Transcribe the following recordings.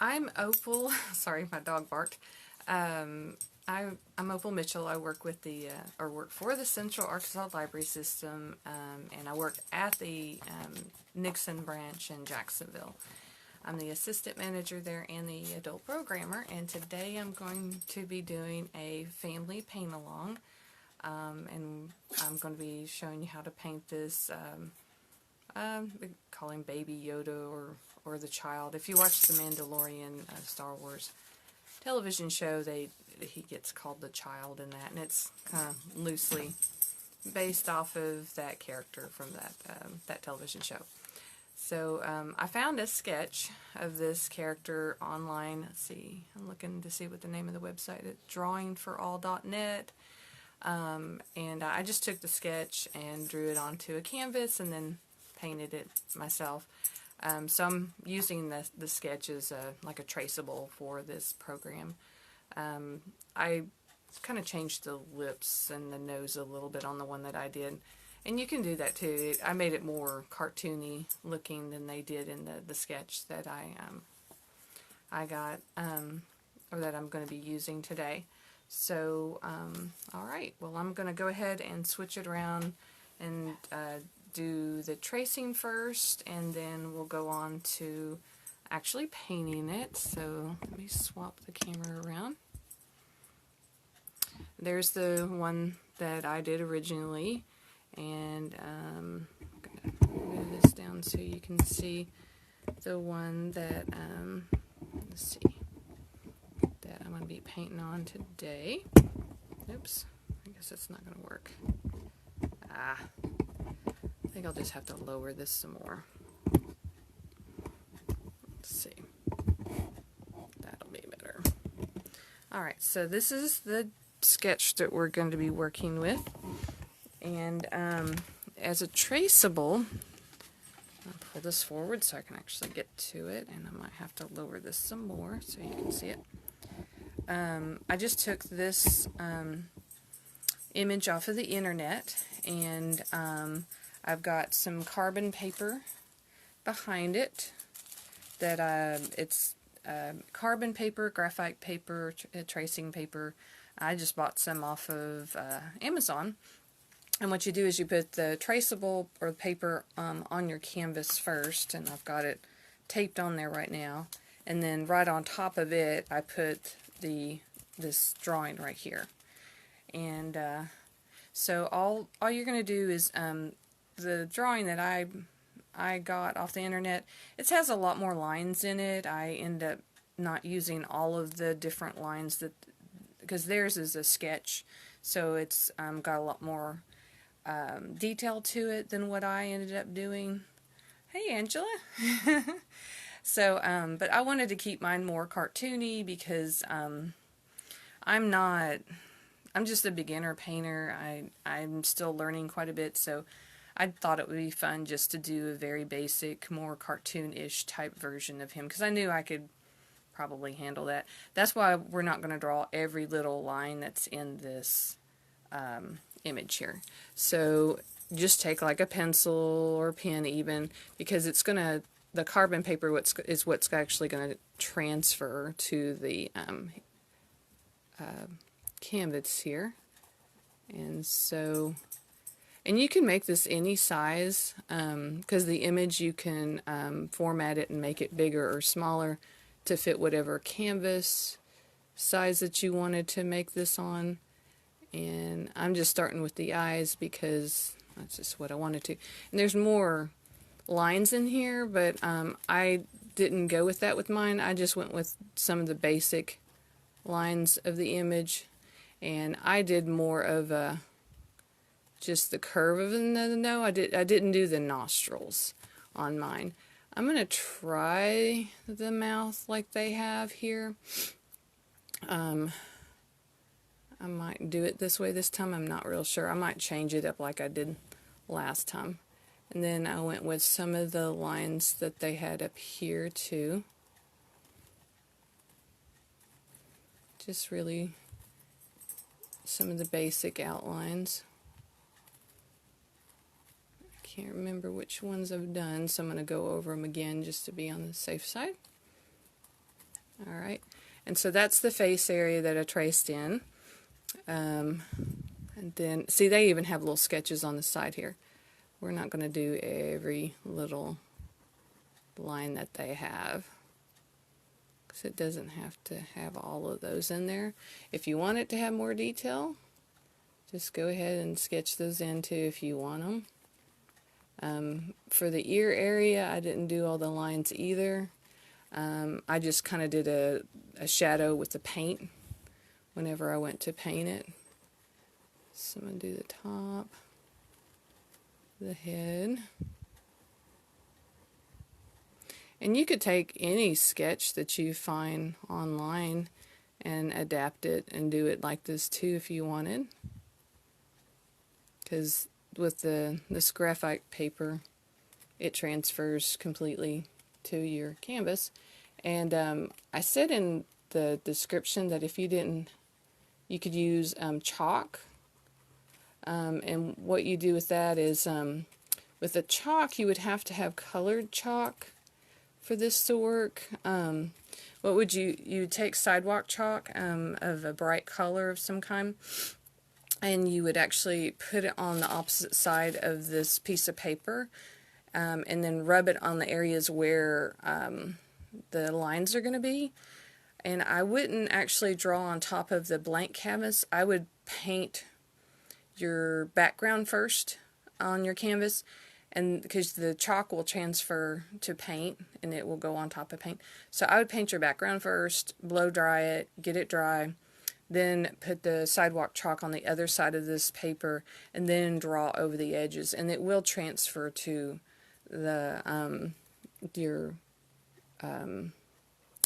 I'm Opal. Sorry, my dog barked. I'm Opal Mitchell. I work with work for the Central Arkansas Library System, and I work at the Nixon branch in Jacksonville. I'm the assistant manager there and the adult programmer, and today I'm going to be doing a family paint-along, and I'm going to be showing you how to paint this. We call him Baby Yoda or the child. If you watch the Mandalorian Star Wars television show, he gets called the child in that, and it's kind of loosely based off of that character from that television show. So I found a sketch of this character online. Let's see, I'm looking to see what the name of the website is. Drawingforall.net. And I just took the sketch and drew it onto a canvas and then painted it myself. So I'm using the sketch as like a traceable for this program. I kind of changed the lips and the nose a little bit on the one that I did. And you can do that too. I made it more cartoony looking than they did in the sketch that I got, or that I'm going to be using today. So, alright, well I'm going to go ahead and switch it around and do the tracing first, and then we'll go on to actually painting it. So let me swap the camera around. There's the one that I did originally, and I'm going to move this down so you can see the one that, let's see, that I'm going to be painting on today. Oops, I guess it's not going to work. I think I'll just have to lower this some more. Let's see. That'll be better. Alright, so this is the sketch that we're going to be working with. And as a traceable, I'll pull this forward so I can actually get to it, and I might have to lower this some more so you can see it. I just took this image off of the internet, and I've got some carbon paper behind it that it's carbon paper, graphite paper, tracing paper. I just bought some off of Amazon. And what you do is you put the traceable or paper on your canvas first, and I've got it taped on there right now. And then right on top of it, I put this drawing right here. And so all you're going to do is the drawing that I got off the internet, it has a lot more lines in it. I end up not using all of the different lines because theirs is a sketch, so it's got a lot more detail to it than what I ended up doing. Hey, Angela. So, but I wanted to keep mine more cartoony because I'm just a beginner painter. I'm still learning quite a bit, so I thought it would be fun just to do a very basic, more cartoon-ish type version of him, because I knew I could probably handle that. That's why we're not going to draw every little line that's in this image here. So just take like a pencil or pen even, because it's going to, the carbon paper is what's actually going to transfer to the canvas here. And so, and you can make this any size, because the image you can format it and make it bigger or smaller to fit whatever canvas size that you wanted to make this on. And I'm just starting with the eyes because that's just what I wanted to. And there's more lines in here, but I didn't go with that with mine. I just went with some of the basic lines of the image, and I did more of just the curve of the nose. I didn't do the nostrils on mine. I'm gonna try the mouth like they have here. I might do it this way this time. I'm not real sure. I might change it up like I did last time. And then I went with some of the lines that they had up here too. Just really some of the basic outlines. I can't remember which ones I've done, so I'm going to go over them again just to be on the safe side. Alright, and so that's the face area that I traced in. And then, see, they even have little sketches on the side here. We're not going to do every little line that they have, because it doesn't have to have all of those in there. If you want it to have more detail, just go ahead and sketch those in too if you want them. For the ear area, I didn't do all the lines either. I just kind of did a shadow with the paint whenever I went to paint it. So I'm going to do the top, the head. And you could take any sketch that you find online and adapt it and do it like this too if you wanted. Because with this graphite paper, it transfers completely to your canvas. And I said in the description that if you didn't, you could use chalk. And what you do with that is, with the chalk, you would have to have colored chalk for this to work. What would you take sidewalk chalk of a bright color of some kind, and you would actually put it on the opposite side of this piece of paper, and then rub it on the areas where the lines are going to be. And I wouldn't actually draw on top of the blank canvas. I would paint your background first on your canvas, and because the chalk will transfer to paint and it will go on top of paint. So I would paint your background first, blow dry it, get it dry, then put the sidewalk chalk on the other side of this paper, and then draw over the edges, and it will transfer to the your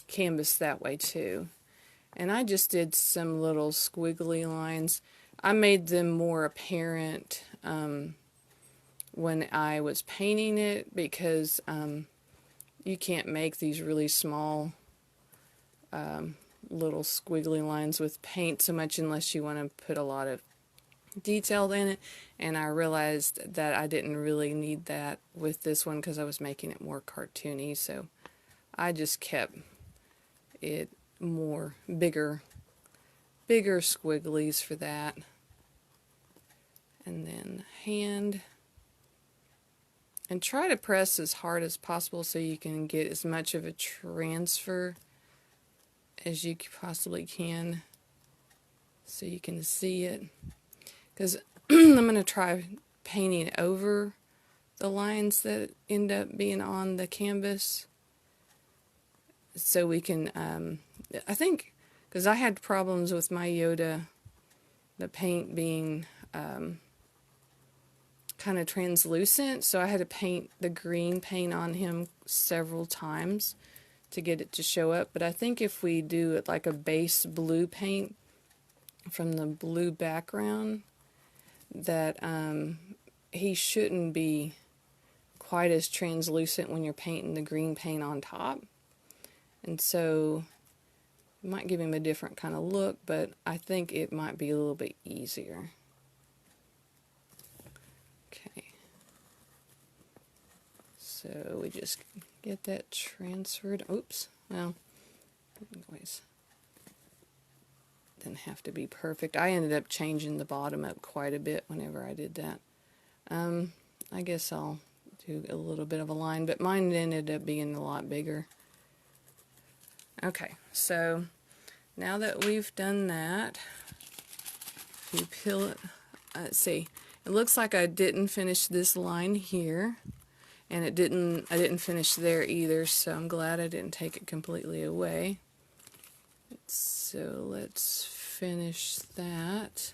canvas that way too. And I just did some little squiggly lines. I made them more apparent when I was painting it, because you can't make these really small little squiggly lines with paint so much unless you want to put a lot of detail in it. And I realized that I didn't really need that with this one because I was making it more cartoony, so I just kept it more bigger squigglies for that. And then hand, and try to press as hard as possible so you can get as much of a transfer as you possibly can, so you can see it. Because I'm going to try painting over the lines that end up being on the canvas, so we can, I think, because I had problems with my Yoda, the paint being kind of translucent, so I had to paint the green paint on him several times to get it to show up. But I think if we do it like a base blue paint from the blue background, that he shouldn't be quite as translucent when you're painting the green paint on top. And so it might give him a different kind of look, but I think it might be a little bit easier. Okay. So we just get that transferred. Oops. Well, anyways, didn't have to be perfect. I ended up changing the bottom up quite a bit whenever I did that. I guess I'll do a little bit of a line, but mine ended up being a lot bigger. Okay, so now that we've done that, you peel it. Let's see. It looks like I didn't finish this line here, and I didn't finish there either, so I'm glad I didn't take it completely away. So let's finish that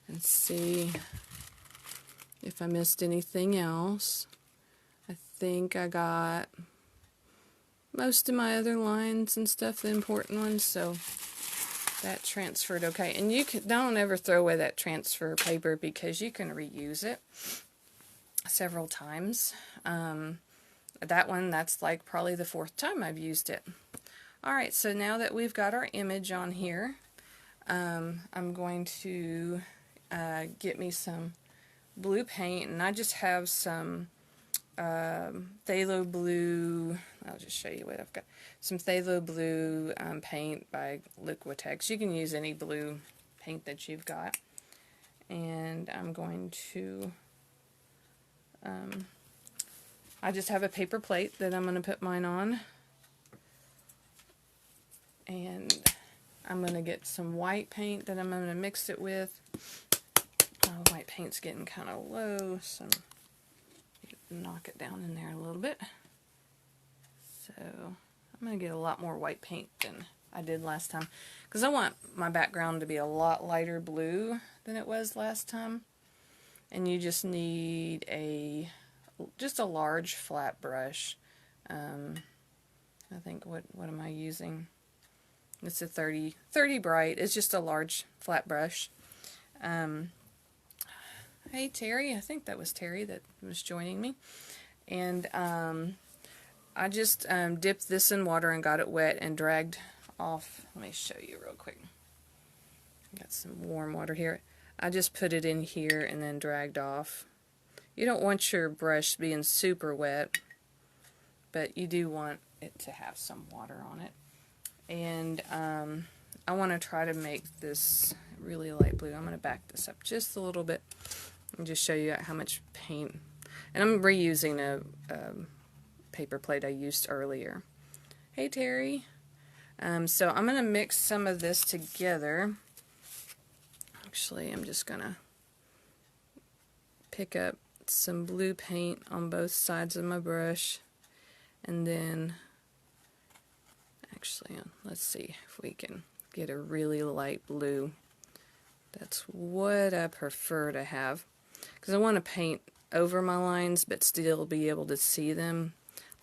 and see if I missed anything else. I think I got most of my other lines and stuff, the important ones, so that transferred okay. And you don't ever throw away that transfer paper, because you can reuse it several times. That one, that's like probably the 4th time I've used it. Alright, so now that we've got our image on here, I'm going to get me some blue paint, and I just have some phthalo blue. I'll just show you what I've got. Some phthalo blue paint by Liquitex. You can use any blue paint that you've got. And I'm going to, I just have a paper plate that I'm going to put mine on. And I'm going to get some white paint that I'm going to mix it with. White paint's getting kind of low, so knock it down in there a little bit. So I'm going to get a lot more white paint than I did last time, because I want my background to be a lot lighter blue than it was last time. And you just need just a large flat brush. I think, what am I using? It's a 30 bright. It's just a large flat brush. Hey Terry, I think that was Terry that was joining me. And I just dipped this in water and got it wet and dragged off. Let me show you real quick. Got some warm water here. I just put it in here and then dragged off. You don't want your brush being super wet, but you do want it to have some water on it. And I want to try to make this really light blue. I'm going to back this up just a little bit and just show you how much paint. And I'm reusing a paper plate I used earlier. Hey Terry. So I'm going to mix some of this together. Actually, I'm just going to pick up some blue paint on both sides of my brush. And then, actually, let's see if we can get a really light blue. That's what I prefer to have, because I want to paint over my lines but still be able to see them.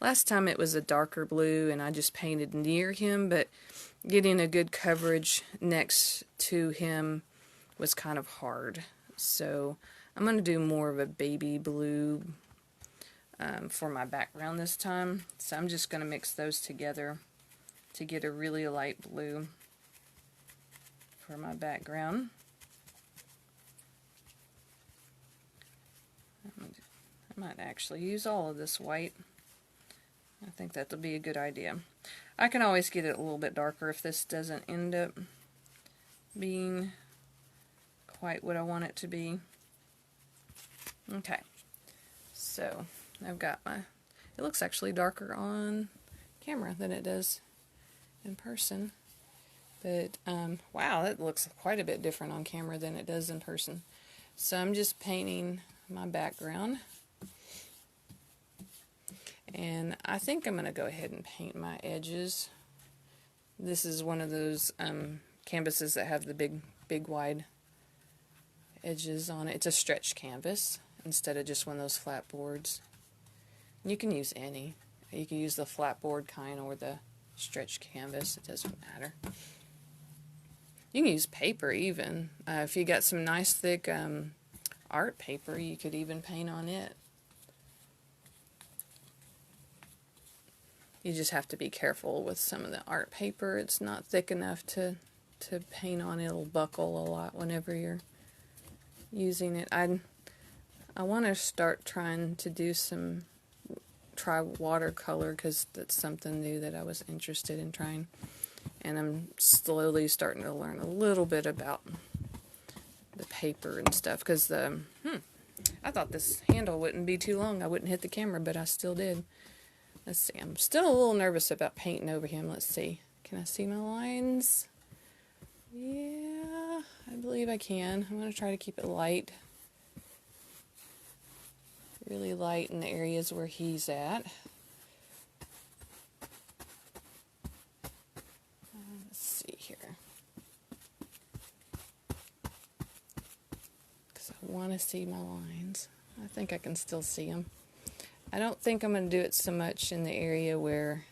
Last time it was a darker blue and I just painted near him, but getting a good coverage next to him was kind of hard. So I'm going to do more of a baby blue for my background this time. So I'm just going to mix those together to get a really light blue for my background. I might actually use all of this white. I think that'll be a good idea. I can always get it a little bit darker if this doesn't end up being quite what I want it to be. Okay, so I've got my, it looks actually darker on camera than it does in person. But, wow, that looks quite a bit different on camera than it does in person. So I'm just painting my background. And I think I'm going to go ahead and paint my edges. This is one of those canvases that have the big wide edges on it. It's a stretch canvas instead of just one of those flat boards. You can use any. You can use the flat board kind or the stretch canvas. It doesn't matter. You can use paper even. If you got some nice thick art paper, you could even paint on it. You just have to be careful with some of the art paper. It's not thick enough to paint on. It'll buckle a lot whenever you're using it. I want to start trying to do try watercolor, because that's something new that I was interested in trying. And I'm slowly starting to learn a little bit about the paper and stuff, because I thought this handle wouldn't be too long. I wouldn't hit the camera, but I still did. Let's see, I'm still a little nervous about painting over him. Let's see. Can I see my lines? Yeah, I believe I can. I'm going to try to keep it light. Really light in the areas where he's at. Let's see here. Because I want to see my lines. I think I can still see them. I don't think I'm going to do it so much in the area where,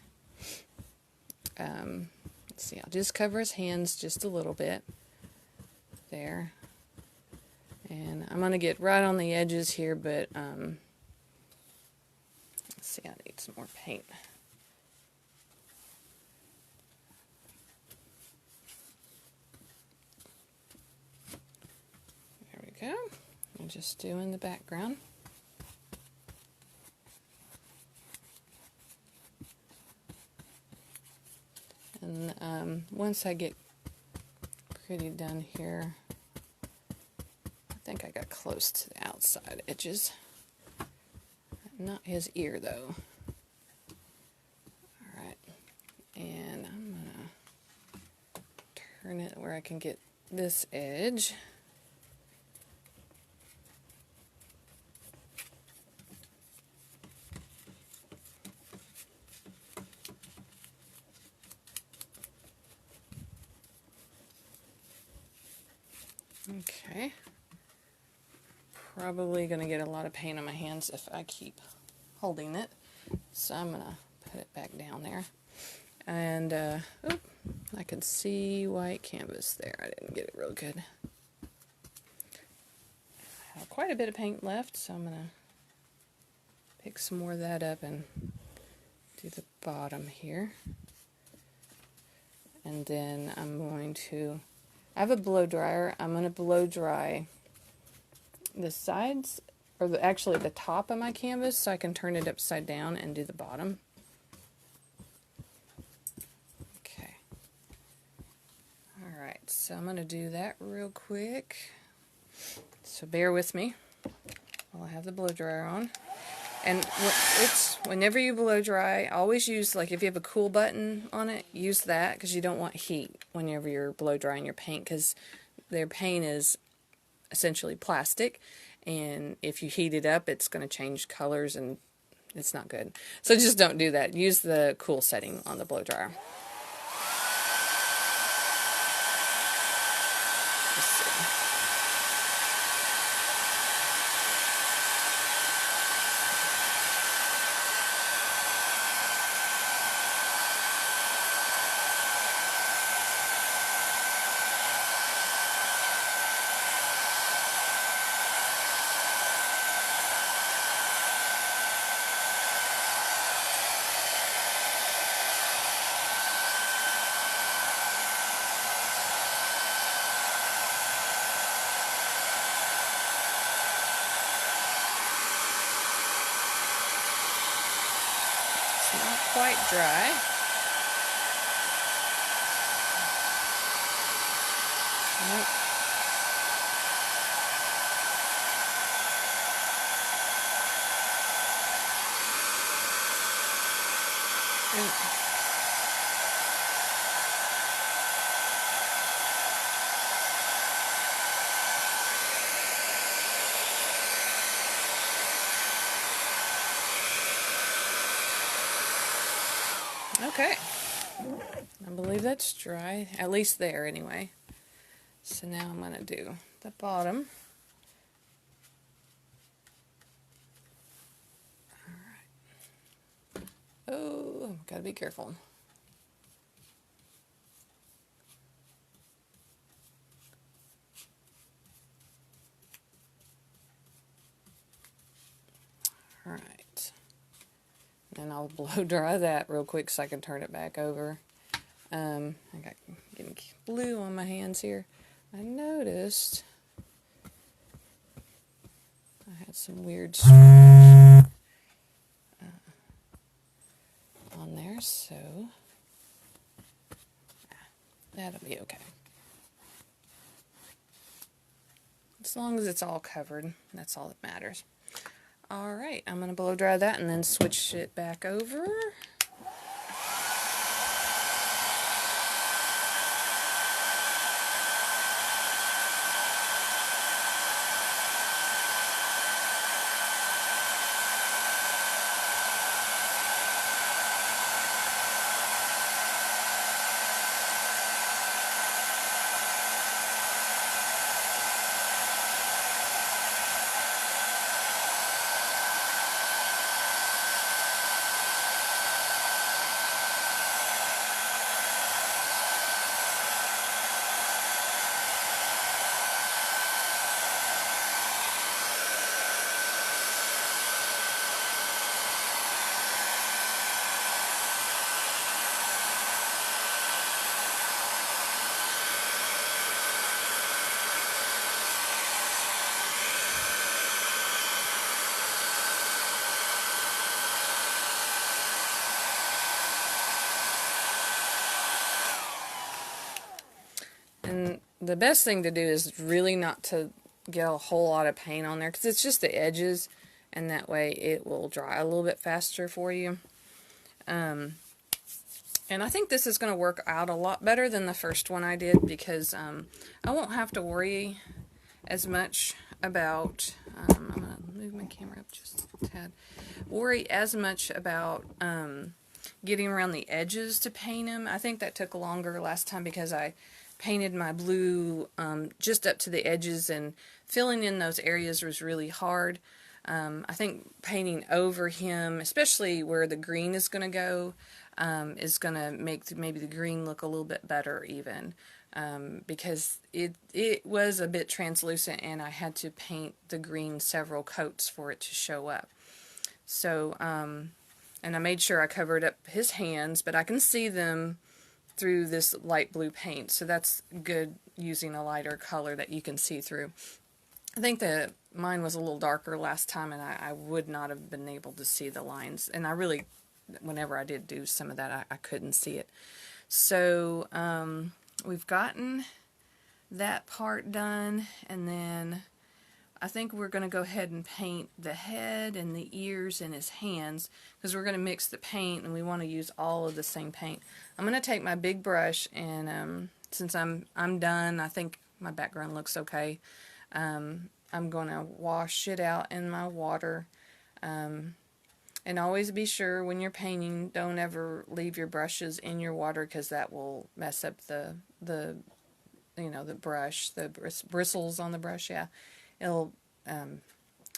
let's see, I'll just cover his hands just a little bit there. And I'm going to get right on the edges here, but, let's see, I need some more paint. There we go. I'm just doing the background. And once I get pretty done here, I think I got close to the outside edges. Not his ear though. Alright, and I'm gonna turn it where I can get this edge. Okay. Probably going to get a lot of paint on my hands if I keep holding it. So I'm going to put it back down there. And I can see white canvas there. I didn't get it real good. I have quite a bit of paint left, so I'm going to pick some more of that up and do the bottom here. And then I'm going to, I have a blow dryer. I'm going to blow dry the sides, or actually the top of my canvas, so I can turn it upside down and do the bottom. Okay. Alright, so I'm going to do that real quick. So bear with me while I have the blow dryer on. And whenever you blow dry, always use, like if you have a cool button on it, use that, because you don't want heat whenever you're blow drying your paint, because their paint is essentially plastic, and if you heat it up, it's going to change colors and it's not good. So just don't do that. Use the cool setting on the blow dryer. Let's see. Not quite dry. Nope. Okay, I believe that's dry, at least there anyway. So now I'm going to do the bottom. Alright. Oh, I've got to be careful. Alright. And I'll blow dry that real quick so I can turn it back over. I got getting blue on my hands here. I noticed I had some weird on there, so that'll be okay. As long as it's all covered, that's all that matters. Alright, I'm going to blow dry that and then switch it back over. the best thing to do is really not to get a whole lot of paint on there, because it's just the edges, and that way it will dry a little bit faster for you. And I think this is going to work out a lot better than the first one I did, because I won't have to worry as much about, I'm going to move my camera up just a tad, worry as much about getting around the edges to paint them. I think that took longer last time because I painted my blue just up to the edges, and filling in those areas was really hard. I think painting over him, especially where the green is going to go, is going to make maybe the green look a little bit better even, because it was a bit translucent, and I had to paint the green several coats for it to show up. So, and I made sure I covered up his hands, but I can see them through this light blue paint, so that's good using a lighter color that you can see through. I think that mine was a little darker last time, and I would not have been able to see the lines, and I really, whenever I did do some of that, I couldn't see it. So we've gotten that part done, and then I think we're going to go ahead and paint the head and the ears and his hands, because we're going to mix the paint, and we want to use all of the same paint. I'm going to take my big brush, and since I'm done, I think my background looks okay. I'm going to wash it out in my water, and always be sure when you're painting, don't ever leave your brushes in your water, because that will mess up the brush, the bristles on the brush. Yeah, it'll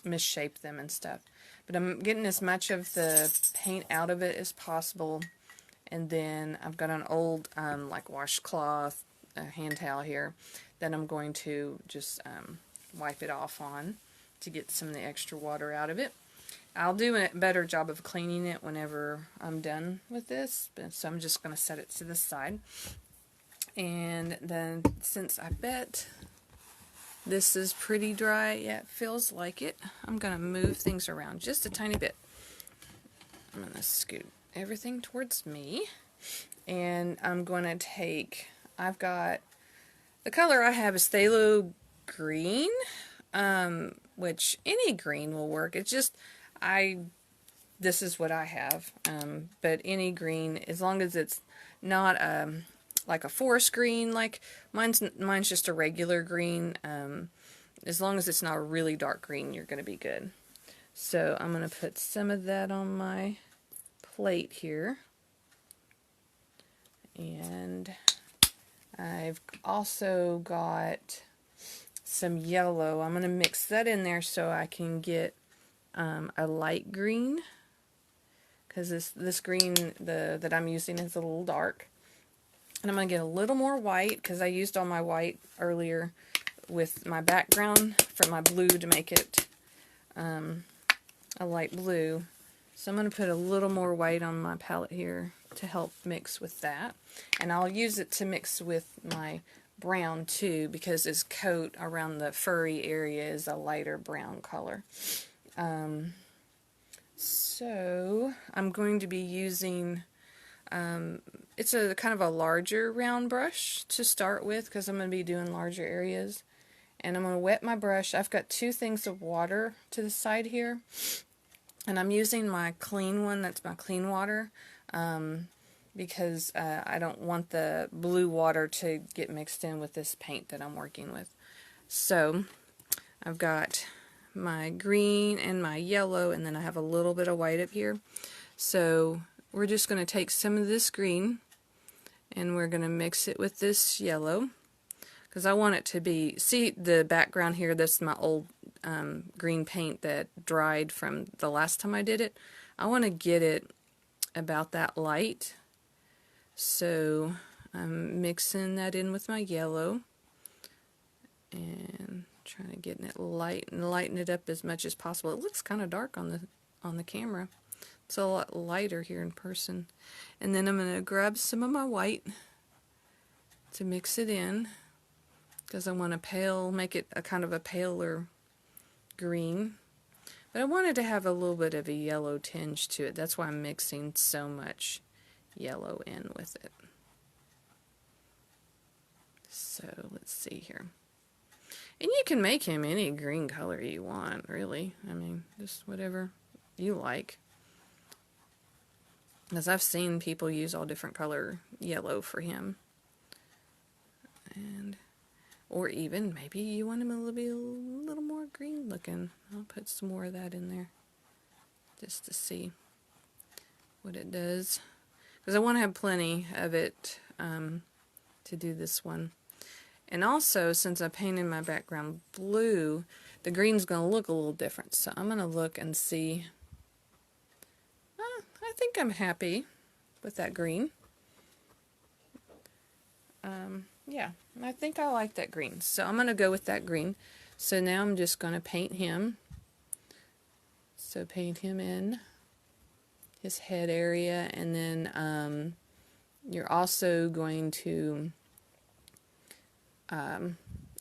misshape them and stuff. But I'm getting as much of the paint out of it as possible, and then I've got an old like washcloth, hand towel here that I'm going to just wipe it off on to get some of the extra water out of it. I'll do a better job of cleaning it whenever I'm done with this, so I'm just going to set it to the side. And then, since I bet this is pretty dry, yeah, it feels like it, I'm going to move things around just a tiny bit. I'm going to scoot everything towards me, and I'm going to take, I've got, the color I have is phthalo green, which any green will work. It's just, this is what I have, but any green, as long as it's not like a forest green, like mine's just a regular green, as long as it's not a really dark green, you're going to be good. So I'm going to put some of that on my plate here, and I've also got some yellow. I'm going to mix that in there so I can get a light green, because this green that I'm using is a little dark. And I'm going to get a little more white, because I used all my white earlier with my background for my blue to make it a light blue. So I'm going to put a little more white on my palette here to help mix with that. And I'll use it to mix with my brown too, because his coat around the furry area is a lighter brown color. So I'm going to be using, it's a kind of a larger round brush to start with, because I'm going to be doing larger areas. And I'm going to wet my brush. I've got 2 things of water to the side here, and I'm using my clean one, that's my clean water, because I don't want the blue water to get mixed in with this paint that I'm working with. So I've got my green and my yellow, and then I have a little bit of white up here. So we're just going to take some of this green, and we're going to mix it with this yellow, because I want it to be, see the background here, this is my old green paint that dried from the last time I did it. I want to get it about that light, so I'm mixing that in with my yellow and trying to get it light and lighten it up as much as possible. It looks kind of dark on the camera. It's a lot lighter here in person. And then I'm going to grab some of my white to mix it in, because I want to make it a kind of a paler green. But I wanted to have a little bit of a yellow tinge to it. That's why I'm mixing so much yellow in with it. So let's see here. And you can make him any green color you want, really. I mean, just whatever you like. Because I've seen people use all different color yellow for him. Or even maybe you want him a little more green looking. I'll put some more of that in there just to see what it does. Because I want to have plenty of it to do this one. And also, since I painted my background blue, the green's going to look a little different. So I'm going to look and see. I think I'm happy with that green. Yeah, I think I like that green. So I'm going to go with that green. So now I'm just going to paint him. So paint him in his head area. And then you're also going to... I'm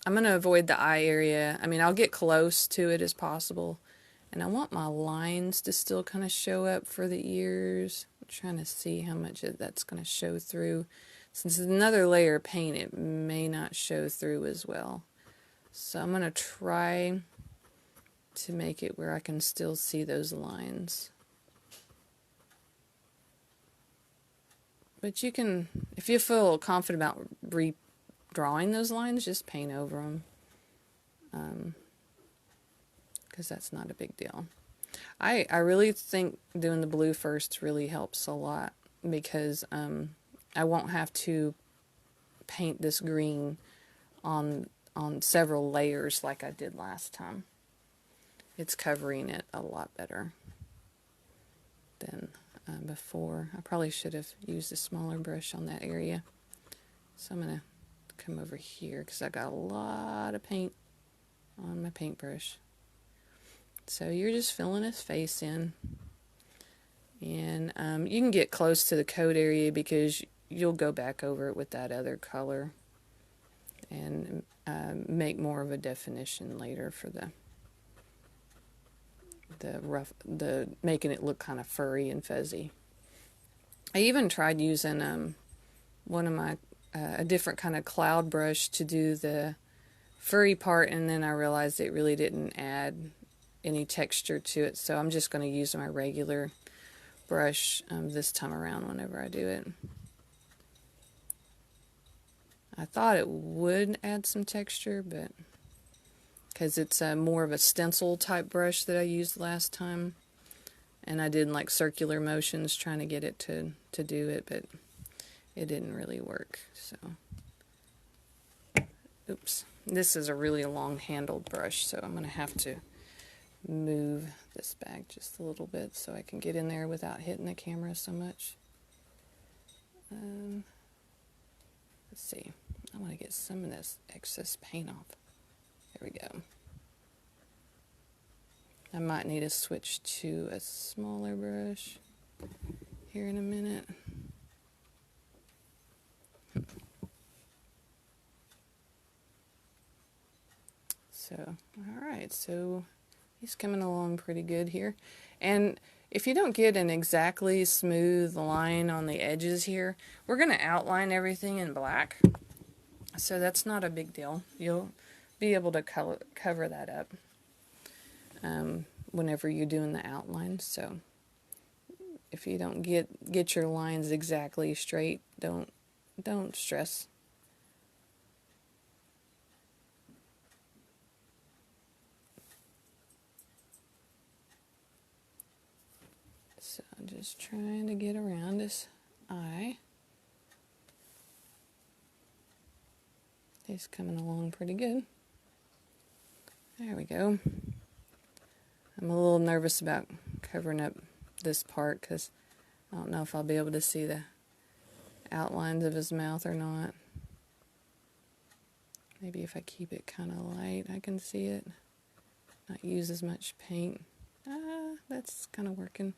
going to avoid the eye area. I mean, I'll get close to it as possible. And I want my lines to still kind of show up for the ears. I'm trying to see how much of that's going to show through. Since it's another layer of paint, it may not show through as well. So I'm going to try to make it where I can still see those lines. But you can, if you feel confident about redrawing those lines, just paint over them. Because that's not a big deal. I really think doing the blue first really helps a lot. Because I won't have to paint this green on several layers like I did last time. It's covering it a lot better than before. I probably should have used a smaller brush on that area. So I'm going to come over here because I got a lot of paint on my paintbrush. So you're just filling his face in. And you can get close to the coat area because you'll go back over it with that other color and make more of a definition later for the making it look kind of furry and fuzzy. I even tried using one of my a different kind of cloud brush to do the furry part, and then I realized it really didn't add any texture to it, so I'm just going to use my regular brush this time around whenever I do it. I thought it would add some texture, but because it's more of a stencil type brush that I used last time, and I did like circular motions trying to get it to do it, but it didn't really work. So, oops, this is a really long handled brush, so I'm going to have to move this back just a little bit so I can get in there without hitting the camera so much. Let's see. I want to get some of this excess paint off. There we go. I might need to switch to a smaller brush here in a minute. So, alright, so he's coming along pretty good here. And if you don't get an exactly smooth line on the edges here, we're going to outline everything in black. So that's not a big deal. You'll be able to cover that up whenever you're doing the outline. So if you don't get your lines exactly straight, don't stress. So I'm just trying to get around his eye. He's coming along pretty good. There we go. I'm a little nervous about covering up this part because I don't know if I'll be able to see the outlines of his mouth or not. Maybe if I keep it kind of light, I can see it. Not use as much paint. That's kind of working.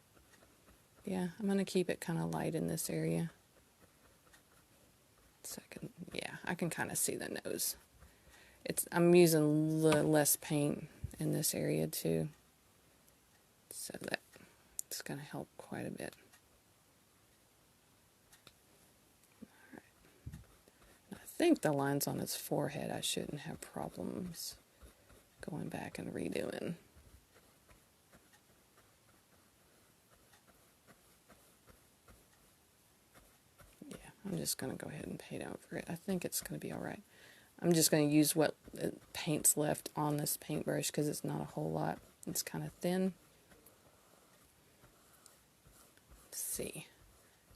Yeah, I'm going to keep it kind of light in this area. So I can kind of see the nose. I'm using less paint in this area too. So that's going to help quite a bit. Alright. I think the lines on his forehead I shouldn't have problems going back and redoing. Yeah, I'm just going to go ahead and paint over it. I think it's going to be alright. I'm just going to use what paint's left on this paintbrush because it's not a whole lot. It's kind of thin. Let's see.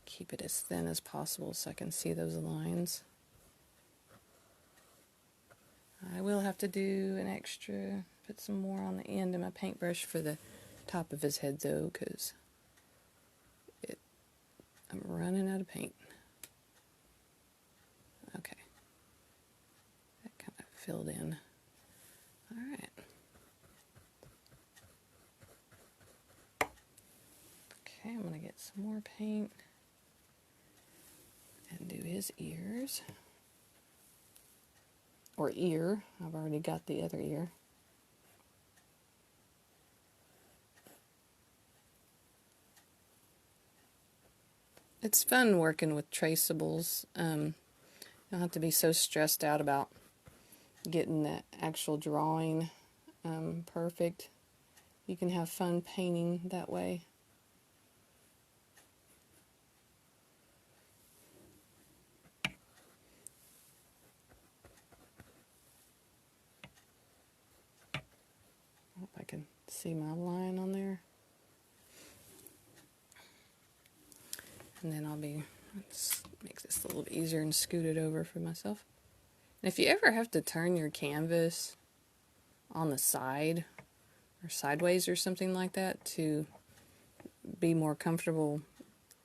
Keep it as thin as possible so I can see those lines. I will have to do an extra, put some more on the end of my paintbrush for the top of his head though, because I'm running out of paint. Okay. That kind of filled in. Alright. Okay, I'm going to get some more paint and do his ears. Or ear. I've already got the other ear. It's fun working with traceables. You don't have to be so stressed out about getting the actual drawing perfect. You can have fun painting that way. Hope I can see my line on there. And then let's make this a little bit easier and scoot it over for myself. And if you ever have to turn your canvas on the side or sideways or something like that to be more comfortable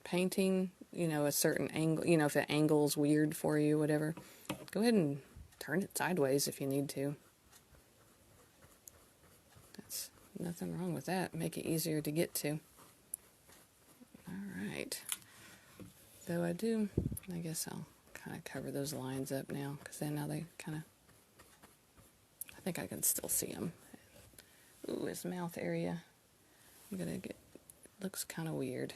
painting, you know, a certain angle, you know, if the angle's weird for you, whatever, go ahead and turn it sideways if you need to. That's nothing wrong with that. Make it easier to get to. Alright. Though I guess I'll kind of cover those lines up now, because then now they kind of, I think I can still see them. Ooh, his mouth area. Looks kind of weird.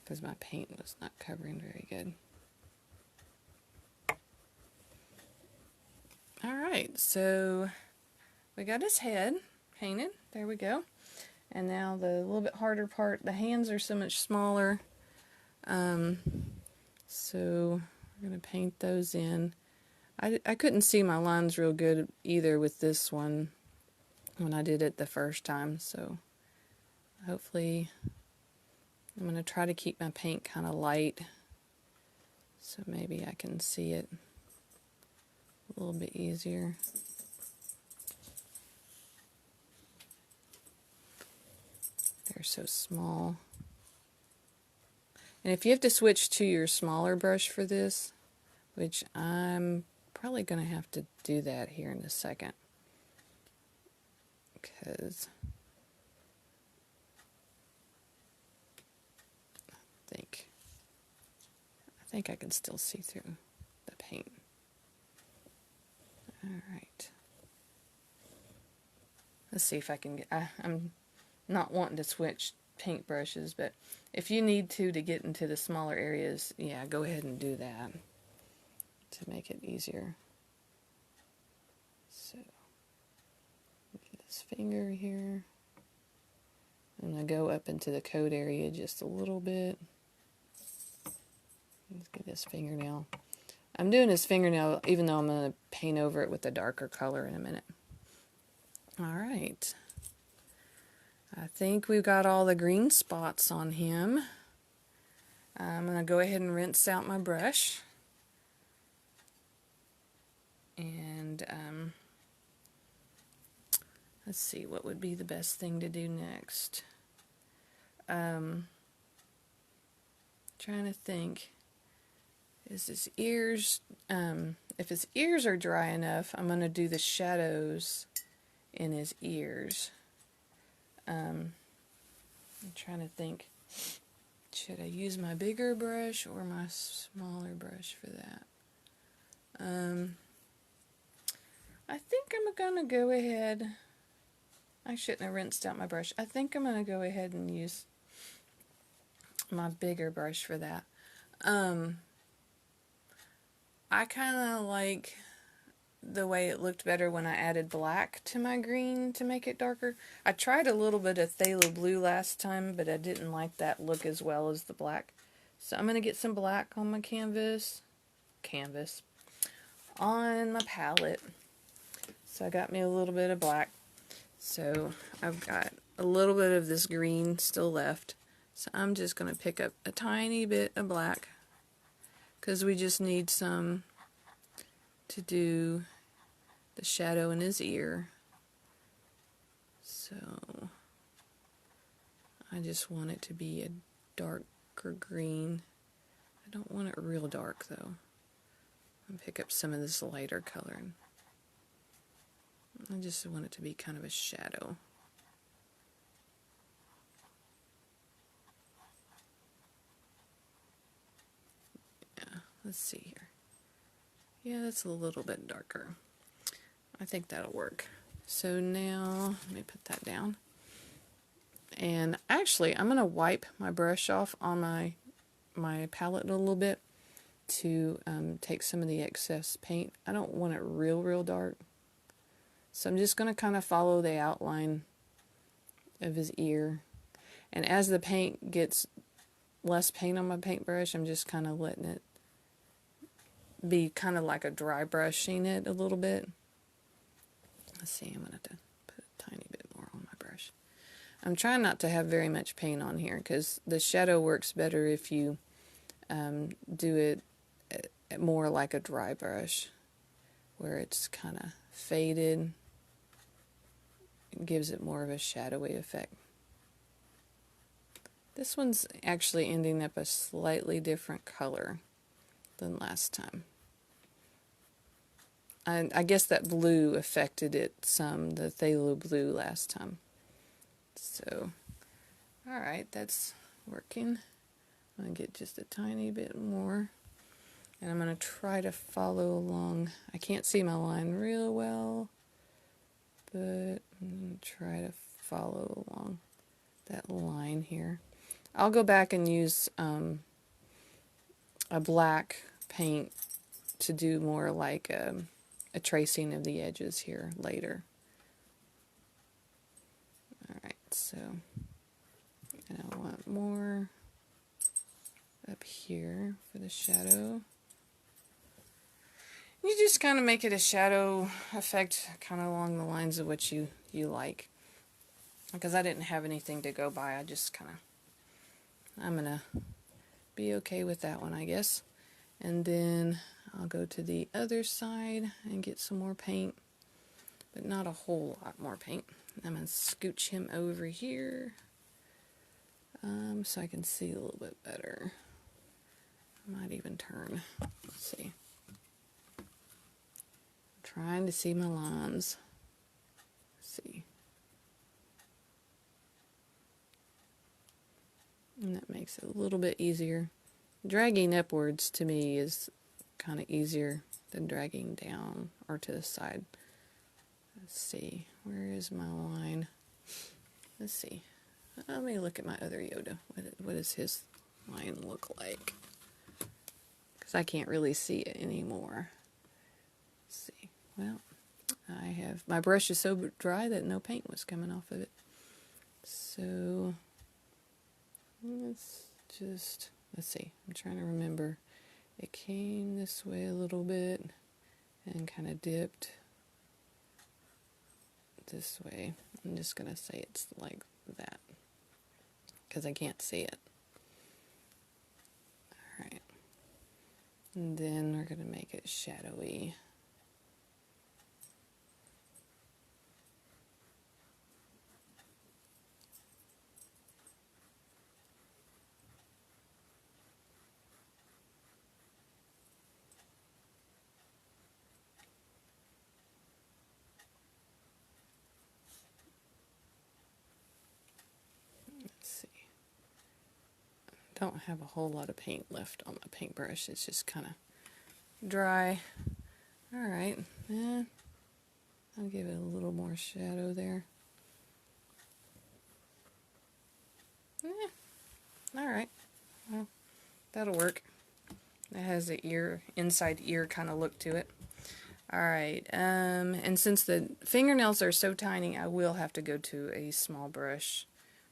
Because my paint was not covering very good. Alright, so we got his head painted. There we go. And now the little bit harder part, the hands are so much smaller. So we're going to paint those in. I couldn't see my lines real good either with this one when I did it the first time. So hopefully I'm going to try to keep my paint kind of light. So maybe I can see it a little bit easier. They're so small. And if you have to switch to your smaller brush for this, which I'm probably going to have to do that here in a second, because I think I can still see through the paint. Alright. Let's see if I can get, I'm not wanting to switch paintbrushes, but if you need to get into the smaller areas, yeah, go ahead and do that to make it easier. So, get this finger here. I'm going to go up into the coat area just a little bit. Let's get this fingernail. I'm doing his fingernail even though I'm going to paint over it with a darker color in a minute. Alright. I think we've got all the green spots on him. I'm going to go ahead and rinse out my brush. And let's see, what would be the best thing to do next? Trying to think. Is his ears, if his ears are dry enough, I'm going to do the shadows in his ears. I'm trying to think, should I use my bigger brush or my smaller brush for that? I think I'm going to go ahead, I shouldn't have rinsed out my brush. I think I'm going to go ahead and use my bigger brush for that. I kind of like the way it looked better when I added black to my green to make it darker. I tried a little bit of phthalo blue last time, but I didn't like that look as well as the black. So I'm going to get some black on my canvas, on my palette. So I got me a little bit of black. So I've got a little bit of this green still left. So I'm just going to pick up a tiny bit of black because we just need some to do the shadow in his ear. So I just want it to be a darker green. I don't want it real dark though. I'll pick up some of this lighter color. I just want it to be kind of a shadow. Yeah, let's see here. Yeah, that's a little bit darker. I think that'll work. So now, let me put that down. And actually, I'm going to wipe my brush off on my palette a little bit to take some of the excess paint. I don't want it real dark. So I'm just going to kind of follow the outline of his ear. And as the paint gets less paint on my paintbrush, I'm just kind of letting it be kind of like a dry brushing it a little bit. Let's see, I'm going to put a tiny bit more on my brush. I'm trying not to have very much paint on here because the shadow works better if you do it more like a dry brush where it's kind of faded. It gives it more of a shadowy effect. This one's actually ending up a slightly different color than last time. I guess that blue affected it some, the phthalo blue last time. So, alright, that's working. I'm going to get just a tiny bit more. And I'm going to try to follow along. I can't see my line real well, but I'm going to try to follow along that line here. I'll go back and use a black paint to do more like a tracing of the edges here later. Alright, so, and I want more up here for the shadow. You just kind of make it a shadow effect kind of along the lines of what you like. Because I didn't have anything to go by, I just kind of, I'm going to be okay with that one, I guess. And then I'll go to the other side and get some more paint, but not a whole lot more paint. I'm going to scooch him over here so I can see a little bit better. I might even turn. Let's see. I'm trying to see my lines. Let's see. And that makes it a little bit easier. Dragging upwards to me is kind of easier than dragging down or to the side. Let's see, where is my line? Let's see. Let me look at my other Yoda. What does his line look like? Because I can't really see it anymore. Let's see. Well, I have, my brush is so dry that no paint was coming off of it. So, let's see. I'm trying to remember. It came this way a little bit and kind of dipped this way. I'm just going to say it's like that because I can't see it. Alright. And then we're going to make it shadowy. Don't have a whole lot of paint left on my paintbrush. It's just kind of dry. Alright, I'll give it a little more shadow there. Alright, well, that'll work. It has an ear, inside ear kind of look to it. Alright, and since the fingernails are so tiny, I will have to go to a small brush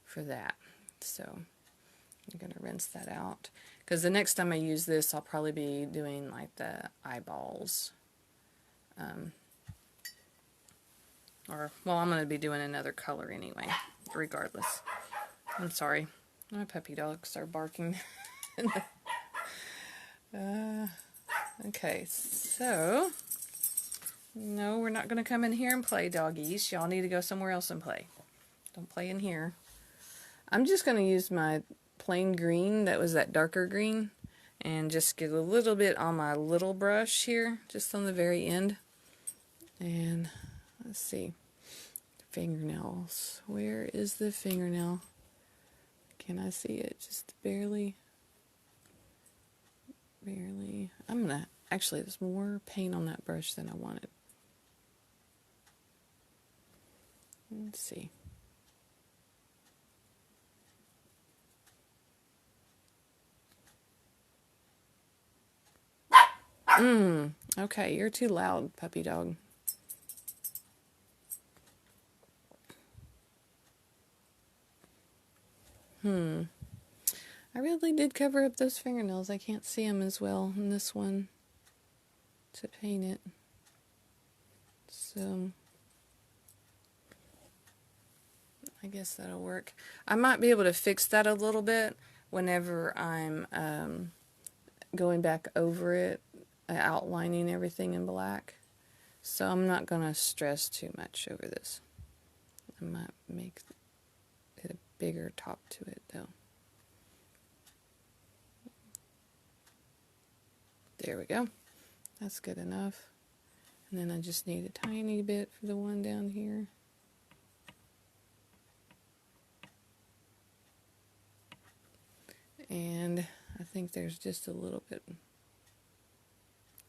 for that. So, I'm going to rinse that out. Because the next time I use this, I'll probably be doing like the eyeballs. Well, I'm going to be doing another color anyway, regardless. I'm sorry. My puppy dogs are barking. Okay, so... No, we're not going to come in here and play, doggies. Y'all need to go somewhere else and play. Don't play in here. I'm just going to use my plain green, that was that darker green, and just get a little bit on my little brush here, just on the very end. And let's see. Fingernails. Where is the fingernail? Can I see it? Just barely. Barely. I'm going to... Actually, there's more paint on that brush than I wanted. Let's see. Okay, you're too loud, puppy dog. I really did cover up those fingernails. I can't see them as well in this one to paint it. So... I guess that'll work. I might be able to fix that a little bit whenever I'm going back over it, outlining everything in black. So I'm not going to stress too much over this. I might make it a bigger top to it though. There we go. That's good enough. And then I just need a tiny bit for the one down here. And I think there's just a little bit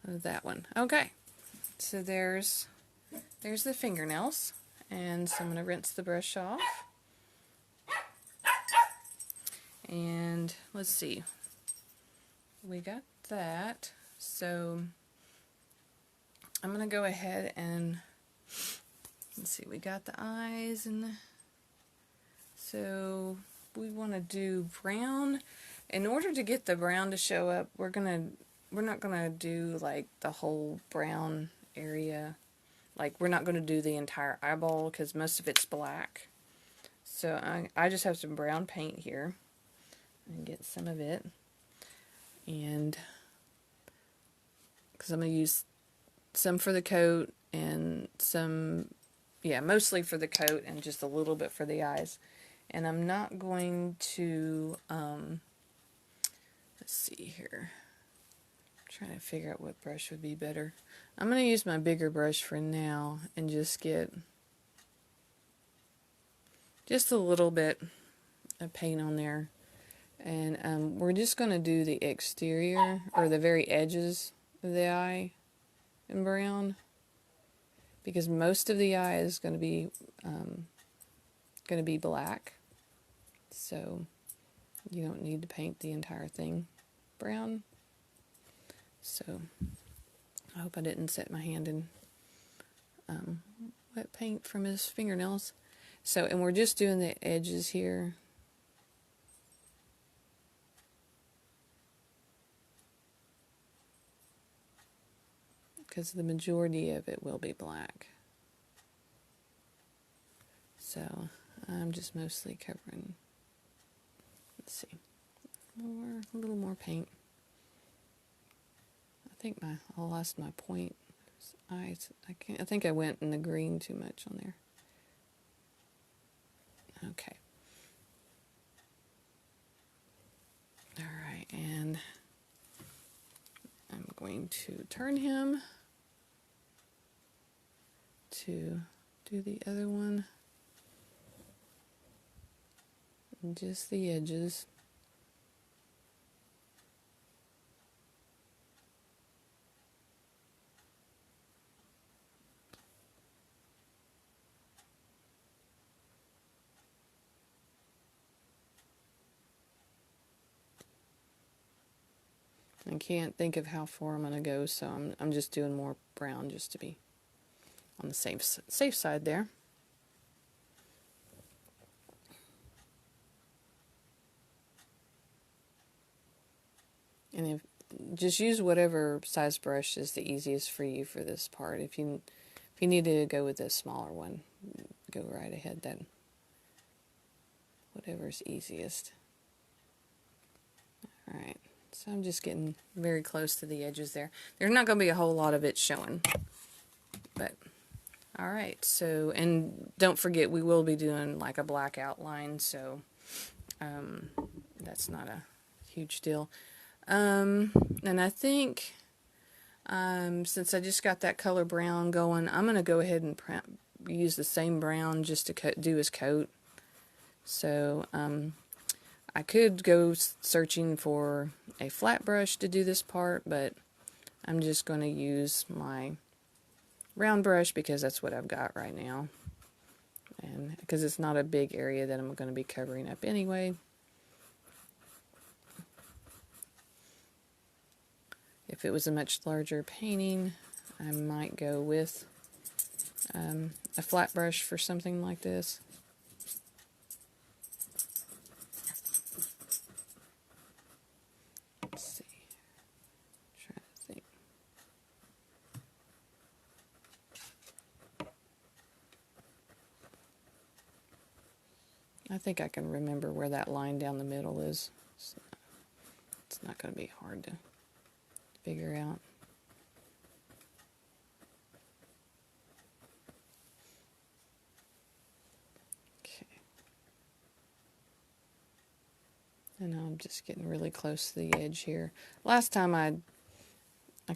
of that one. Okay, so there's the fingernails, and so I'm going to rinse the brush off. And let's see, we got that. So I'm going to go ahead and let's see, we got the eyes, and so we want to do brown. In order to get the brown to show up, we're not gonna do like the whole brown area. Like, we're not gonna do the entire eyeball because most of it's black. So I just have some brown paint here and get some of it, and because I'm gonna use some for the coat and some, yeah, mostly for the coat and just a little bit for the eyes. And I'm not going to, let's see here. I'm trying to figure out what brush would be better. I'm going to use my bigger brush for now and just get just a little bit of paint on there. And we're just going to do the exterior, or the very edges of the eye in brown. Because most of the eye is going to be black. So you don't need to paint the entire thing brown. So I hope I didn't set my hand in wet paint from his fingernails. So, and we're just doing the edges here. Because the majority of it will be black. So I'm just mostly covering. Let's see, a little more paint. I think I lost my point. Eyes. I think I went in the green too much on there. Okay. All right, and I'm going to turn him to do the other one. And just the edges. I can't think of how far I'm going to go, so I'm just doing more brown just to be on the safe side there. And just use whatever size brush is the easiest for you for this part. If you need to go with a smaller one, go right ahead then. Whatever's easiest. Alright, so I'm just getting very close to the edges there. There's not going to be a whole lot of it showing. But, alright, so, and don't forget we will be doing like a black outline, so that's not a huge deal. And I think, since I just got that color brown going, I'm going to go ahead and use the same brown just to do his coat. So, I could go searching for a flat brush to do this part, but I'm just going to use my round brush because that's what I've got right now. And because it's not a big area that I'm going to be covering up anyway. If it was a much larger painting, I might go with a flat brush for something like this. Let's see. Try to think. I think I can remember where that line down the middle is. So it's not going to be hard to figure out. Okay. And I'm just getting really close to the edge here. Last time I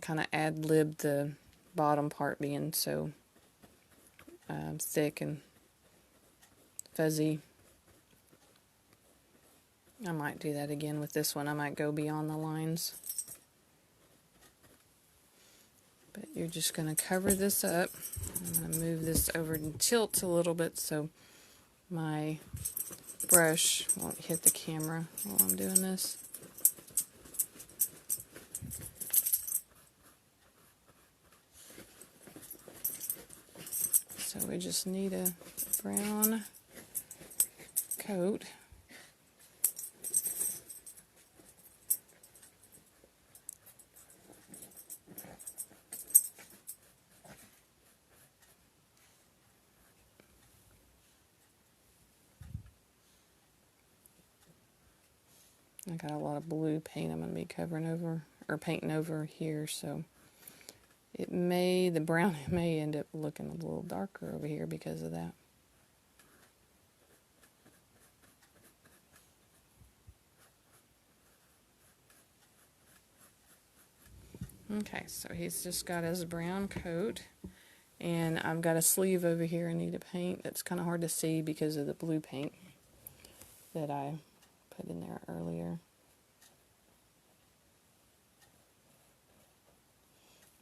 kind of ad-libbed the bottom part being so thick and fuzzy. I might do that again with this one. I might go beyond the lines. But you're just going to cover this up. I'm going to move this over and tilt a little bit so my brush won't hit the camera while I'm doing this. So we just need a brown coat. I got a lot of blue paint I'm going to be covering over, or painting over here, so the brown may end up looking a little darker over here because of that. Okay, so he's just got his brown coat, and I've got a sleeve over here I need to paint. That's kind of hard to see because of the blue paint that I put in there earlier.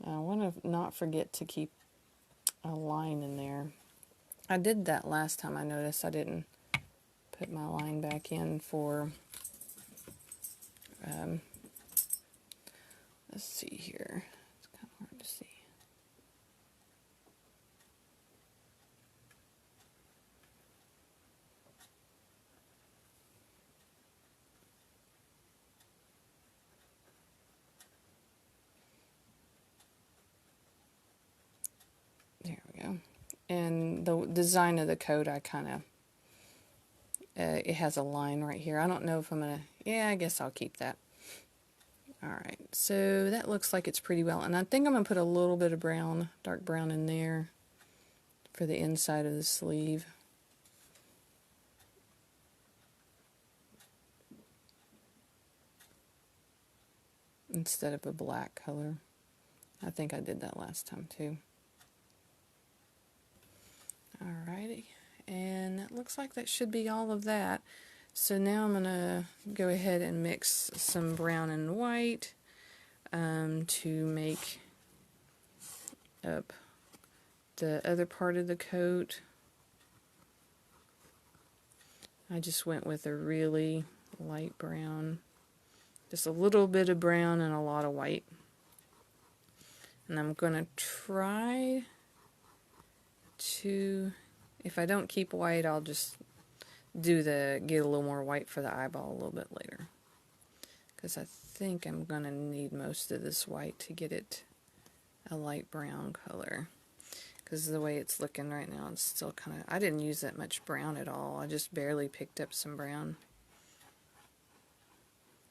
I want to not forget to keep a line in there. I did that last time. I noticed I didn't put my line back in for, let's see here. It's kind of hard to see. There we go. And the design of the coat, I kind of, it has a line right here. I don't know if I'm going to, yeah, I guess I'll keep that. Alright, so that looks like it's pretty well. And I think I'm going to put a little bit of brown, dark brown in there for the inside of the sleeve. Instead of a black color. I think I did that last time too. Alrighty, and it looks like that should be all of that. So now I'm going to go ahead and mix some brown and white to make up the other part of the coat. I just went with a really light brown. Just a little bit of brown and a lot of white. And I'm going to try to, if I don't keep white, I'll just get a little more white for the eyeball a little bit later. Because I think I'm going to need most of this white to get it a light brown color. Because the way it's looking right now, it's still kind of, I didn't use that much brown at all. I just barely picked up some brown.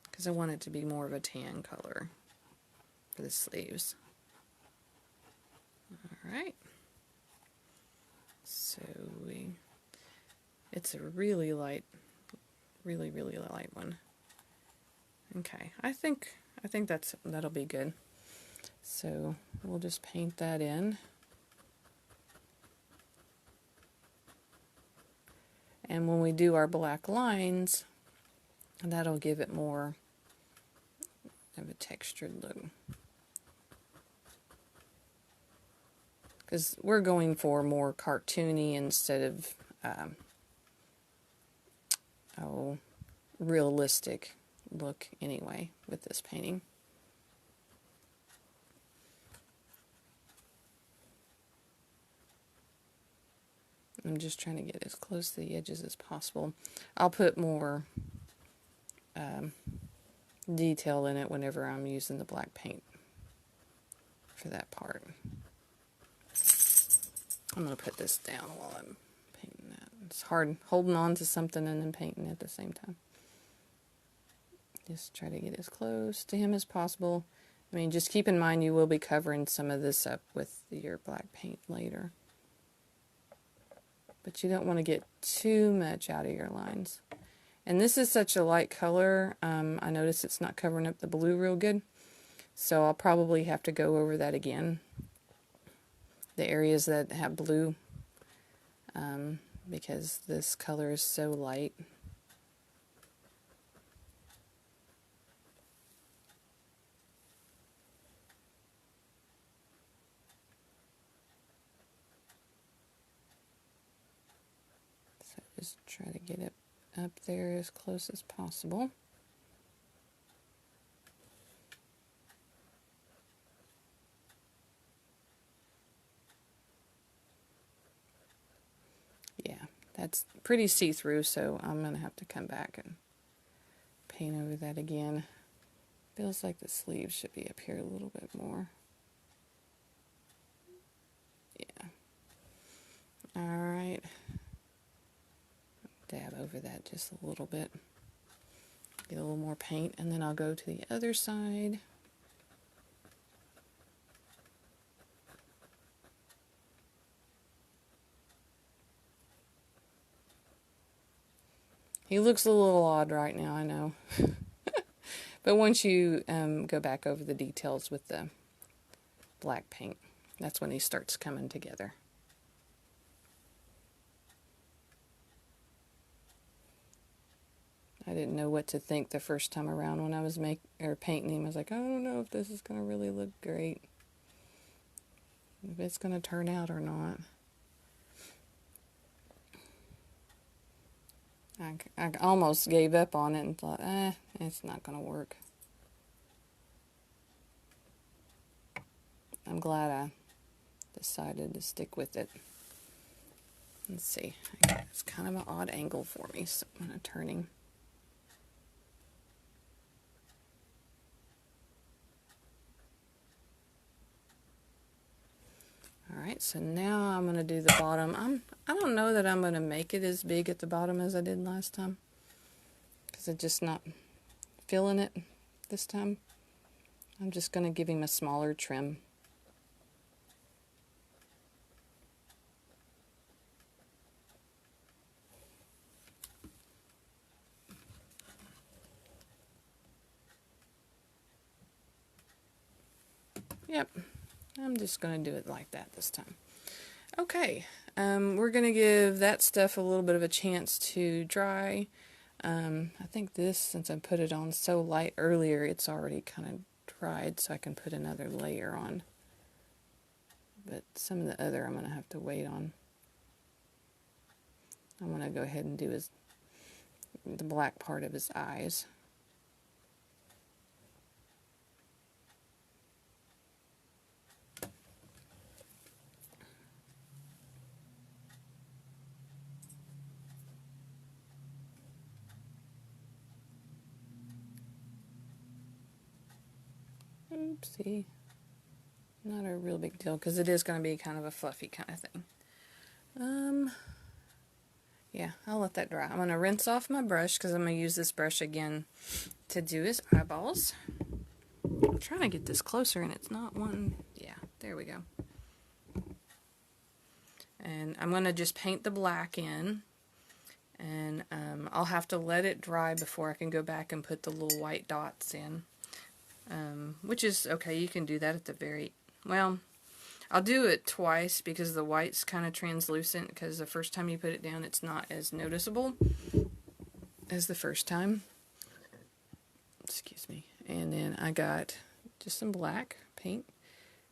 Because I want it to be more of a tan color for the sleeves. Alright. So it's a really light, really light one. Okay, I think that'll be good. So we'll just paint that in. And when we do our black lines, that'll give it more of a textured look. Because we're going for more cartoony instead of realistic look anyway with this painting. I'm just trying to get as close to the edges as possible. I'll put more detail in it whenever I'm using the black paint for that part. I'm going to put this down while I'm painting that. It's hard holding on to something and then painting at the same time. Just try to get as close to him as possible. I mean, just keep in mind you will be covering some of this up with your black paint later. But you don't want to get too much out of your lines. And this is such a light color, I notice it's not covering up the blue real good. So I'll probably have to go over that again. The areas that have blue, because this color is so light. So just try to get it up there as close as possible. Yeah, that's pretty see-through, so I'm going to have to come back and paint over that again. Feels like the sleeves should be up here a little bit more. Yeah. Alright. Dab over that just a little bit. Get a little more paint, and then I'll go to the other side. He looks a little odd right now, I know. But once you go back over the details with the black paint, that's when he starts coming together. I didn't know what to think the first time around when I was painting him. I was like, I don't know if this is going to really look great. If it's going to turn out or not. I almost gave up on it and thought, it's not going to work. I'm glad I decided to stick with it. Let's see. It's kind of an odd angle for me, so I'm going to turn him. Alright, so now I'm going to do the bottom. I don't know that I'm going to make it as big at the bottom as I did last time, because I'm just not feeling it this time. I'm just going to give him a smaller trim. Yep, I'm just going to do it like that this time. Okay, we're going to give that stuff a little bit of a chance to dry. I think this, since I put it on so light earlier, it's already kind of dried, so I can put another layer on. But some of the other I'm going to have to wait on. I'm going to go ahead and do the black part of his eyes. Oopsie. Not a real big deal because it is going to be kind of a fluffy kind of thing. Yeah, I'll let that dry. I'm going to rinse off my brush because I'm going to use this brush again to do his eyeballs. I'm trying to get this closer and it's not one. Yeah, there we go. And I'm going to just paint the black in. And I'll have to let it dry before I can go back and put the little white dots in. Which is okay, you can do that at the very... Well, I'll do it twice because the white's kind of translucent, because the first time you put it down it's not as noticeable as the first time. Excuse me. And then I got just some black paint,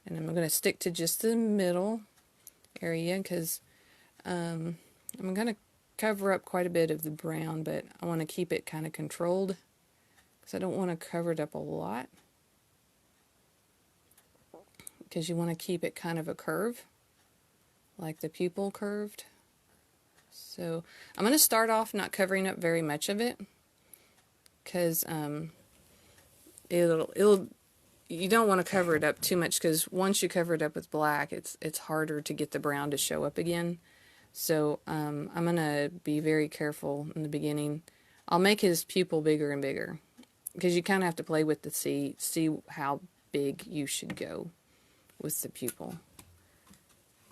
and I'm going to stick to just the middle area because I'm going to cover up quite a bit of the brown, but I want to keep it kind of controlled because I don't want to cover it up a lot, because you want to keep it kind of a curve, like the pupil curved. So I'm going to start off not covering up very much of it, because you don't want to cover it up too much, because once you cover it up with black, it's harder to get the brown to show up again. So I'm going to be very careful in the beginning. I'll make his pupil bigger and bigger, because you kind of have to play with the see how big you should go with the pupil.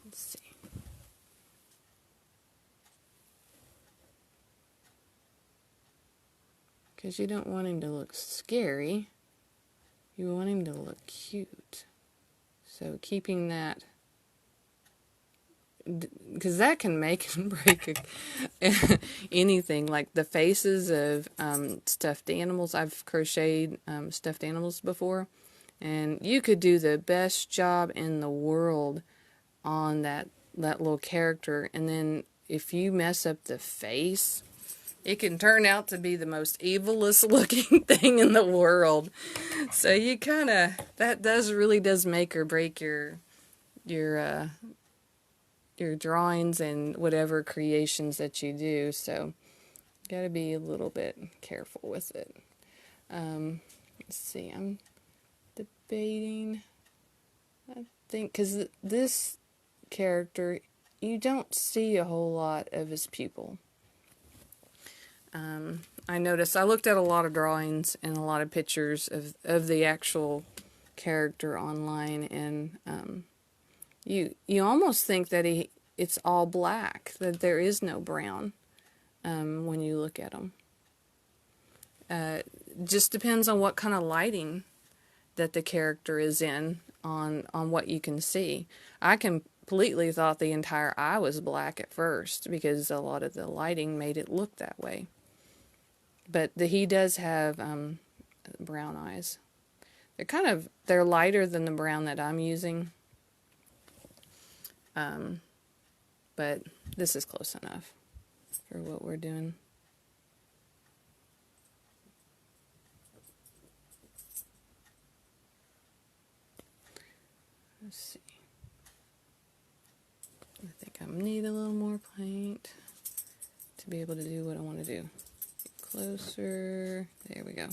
Let's see. Because you don't want him to look scary. You want him to look cute. So keeping that, because that can make and break anything, like the faces of stuffed animals. I've crocheted stuffed animals before, and you could do the best job in the world on that little character, and then if you mess up the face, it can turn out to be the most evilest looking thing in the world. So you kind of, that really does make or break your drawings and whatever creations that you do. So you got to be a little bit careful with it. Let's see, I'm debating, I think, because this character, you don't see a whole lot of his pupil. I noticed, I looked at a lot of drawings and a lot of pictures of the actual character online, and you almost think that it's all black, that there is no brown when you look at him. Just depends on what kind of lighting that the character is in on what you can see. I completely thought the entire eye was black at first because a lot of the lighting made it look that way. But he does have brown eyes. They're lighter than the brown that I'm using. But this is close enough for what we're doing. Let's see. I think I need a little more paint to be able to do what I want to do. Closer. There we go.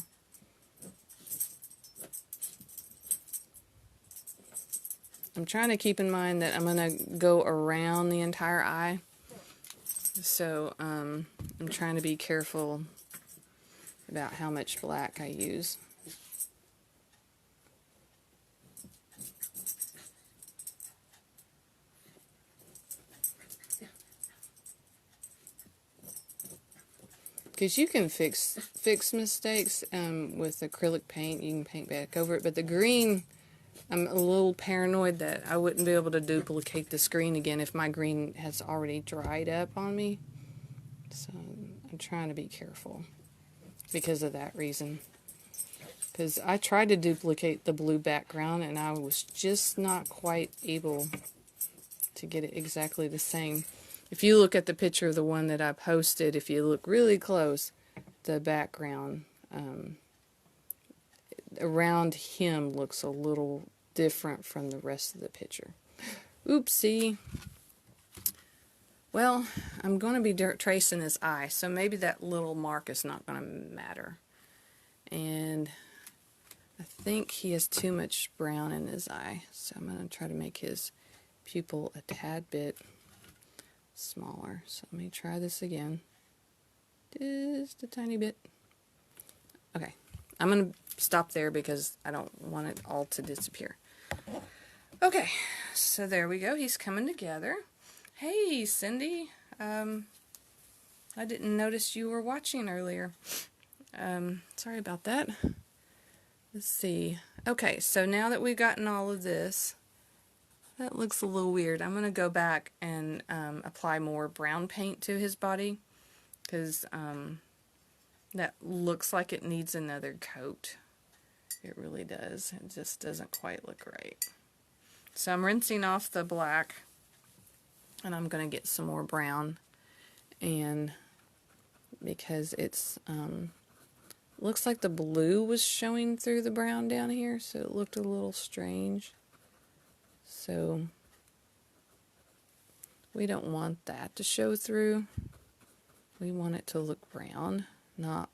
I'm trying to keep in mind that I'm going to go around the entire eye. So I'm trying to be careful about how much black I use. Because you can fix mistakes with acrylic paint. You can paint back over it. But the green, I'm a little paranoid that I wouldn't be able to duplicate the screen again if my green has already dried up on me. So I'm trying to be careful because of that reason. Because I tried to duplicate the blue background and I was just not quite able to get it exactly the same. If you look at the picture of the one that I posted, if you look really close, the background around him looks a little different from the rest of the picture. Oopsie. Well, I'm going to be tracing his eye, so maybe that little mark is not going to matter. And I think he has too much brown in his eye, so I'm going to try to make his pupil a tad bit smaller. So let me try this again. Just a tiny bit. Okay, I'm going to stop there because I don't want it all to disappear. Okay, so there we go. He's coming together. Hey, Cindy. I didn't notice you were watching earlier. Sorry about that. Let's see. Okay, so now that we've gotten all of this, that looks a little weird. I'm going to go back and apply more brown paint to his body because that looks like it needs another coat. It really does. It just doesn't quite look right. So I'm rinsing off the black and I'm going to get some more brown, and because it's looks like the blue was showing through the brown down here, so it looked a little strange. So we don't want that to show through. We want it to look brown, not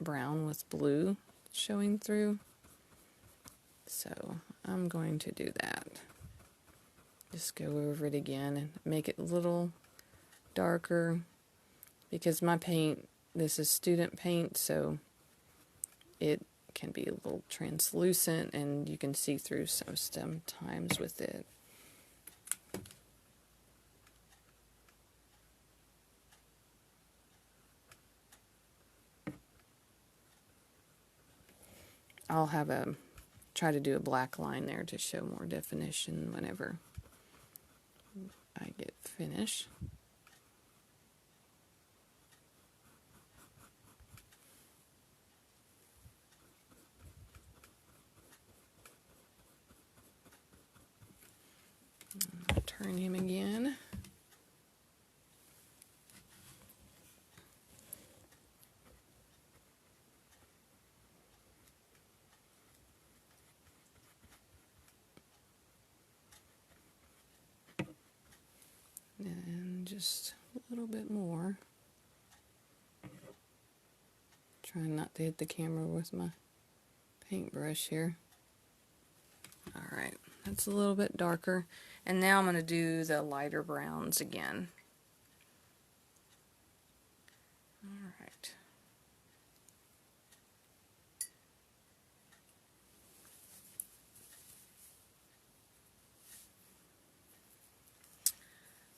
brown with blue showing through. So I'm going to do that. Just go over it again and make it a little darker, because my paint, this is student paint, so it can be a little translucent and you can see through sometimes with it. I'll have try to do a black line there to show more definition whenever I get finished. I'll turn him again. And just a little bit more. Trying not to hit the camera with my paintbrush here. Alright, that's a little bit darker. And now I'm going to do the lighter browns again. Alright.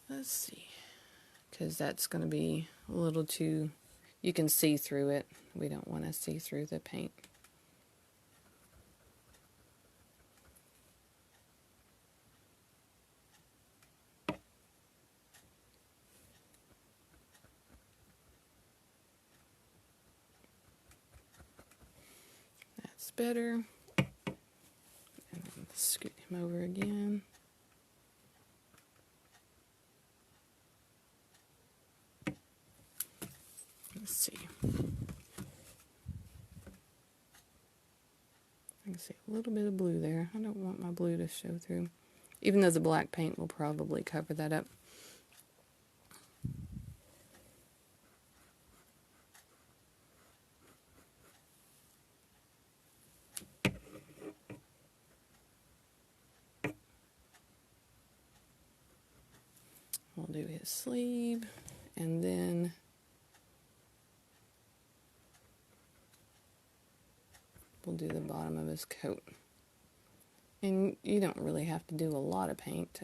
Let's see. Because that's going to be a little too... You can see through it. We don't want to see through the paint. That's better. And then scoot him over again. Let's see. I can see a little bit of blue there. I don't want my blue to show through, even though the black paint will probably cover that up. We'll do his sleeve, and then we'll do the bottom of his coat. And you don't really have to do a lot of paint.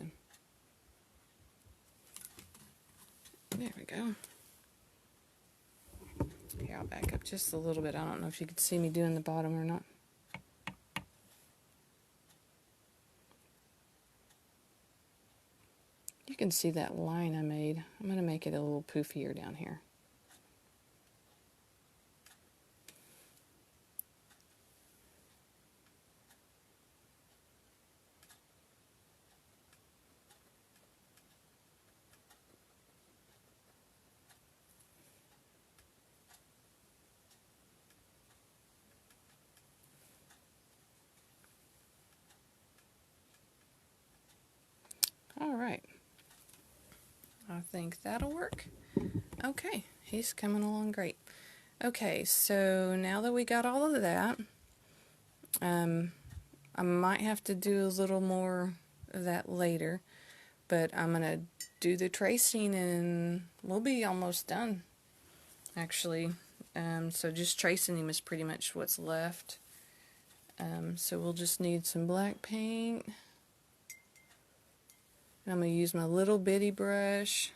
There we go. Here, I'll back up just a little bit. I don't know if you could see me doing the bottom or not. You can see that line I made. I'm going to make it a little poofier down here. All right. I think that'll work. Okay, he's coming along great. Okay, so now that we got all of that, I might have to do a little more of that later, but I'm going to do the tracing and we'll be almost done, actually. So just tracing him is pretty much what's left. So we'll just need some black paint. And I'm going to use my little bitty brush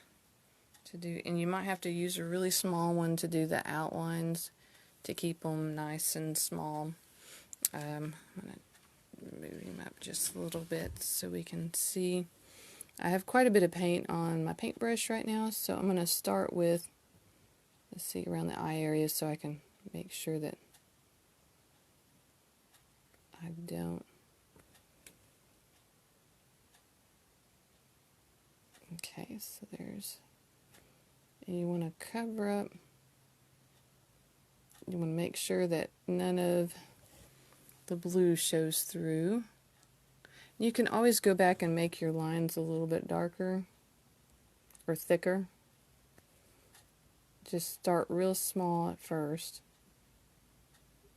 to do, and you might have to use a really small one to do the outlines to keep them nice and small. I'm going to move him up just a little bit so we can see. I have quite a bit of paint on my paintbrush right now, so I'm going to start with, let's see, around the eye area so I can make sure that I don't. Okay, so there's, and you want to cover up, you want to make sure that none of the blue shows through. You can always go back and make your lines a little bit darker or thicker. Just start real small at first,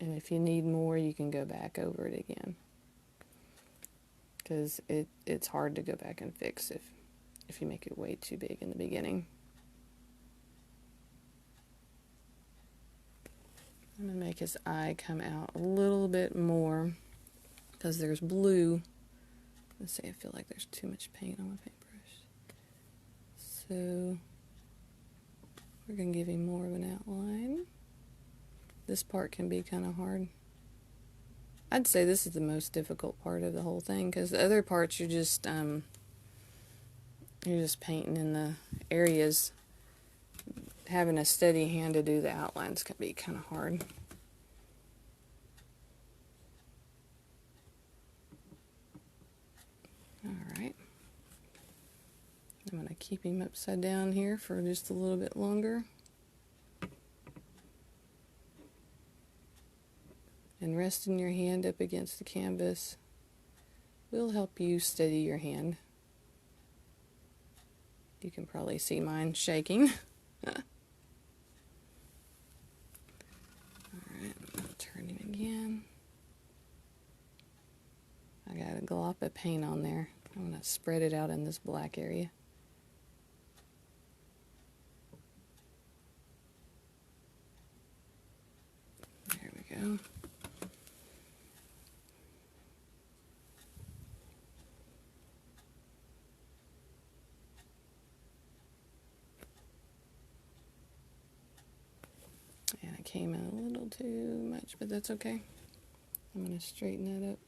and if you need more you can go back over it again, because it's hard to go back and fix if you make it way too big in the beginning. I'm going to make his eye come out a little bit more because there's blue. Let's say I feel like there's too much paint on my paintbrush. So we're going to give him more of an outline. This part can be kind of hard. I'd say this is the most difficult part of the whole thing, because the other parts you're just painting in the areas. Having a steady hand to do the outlines can be kind of hard. Alright. I'm going to keep him upside down here for just a little bit longer. And resting your hand up against the canvas will help you steady your hand. You can probably see mine shaking. Alright, I'll turn him again. I got a glop of paint on there. I'm going to spread it out in this black area. There we go. And it came out a little too much, but that's okay. I'm going to straighten that up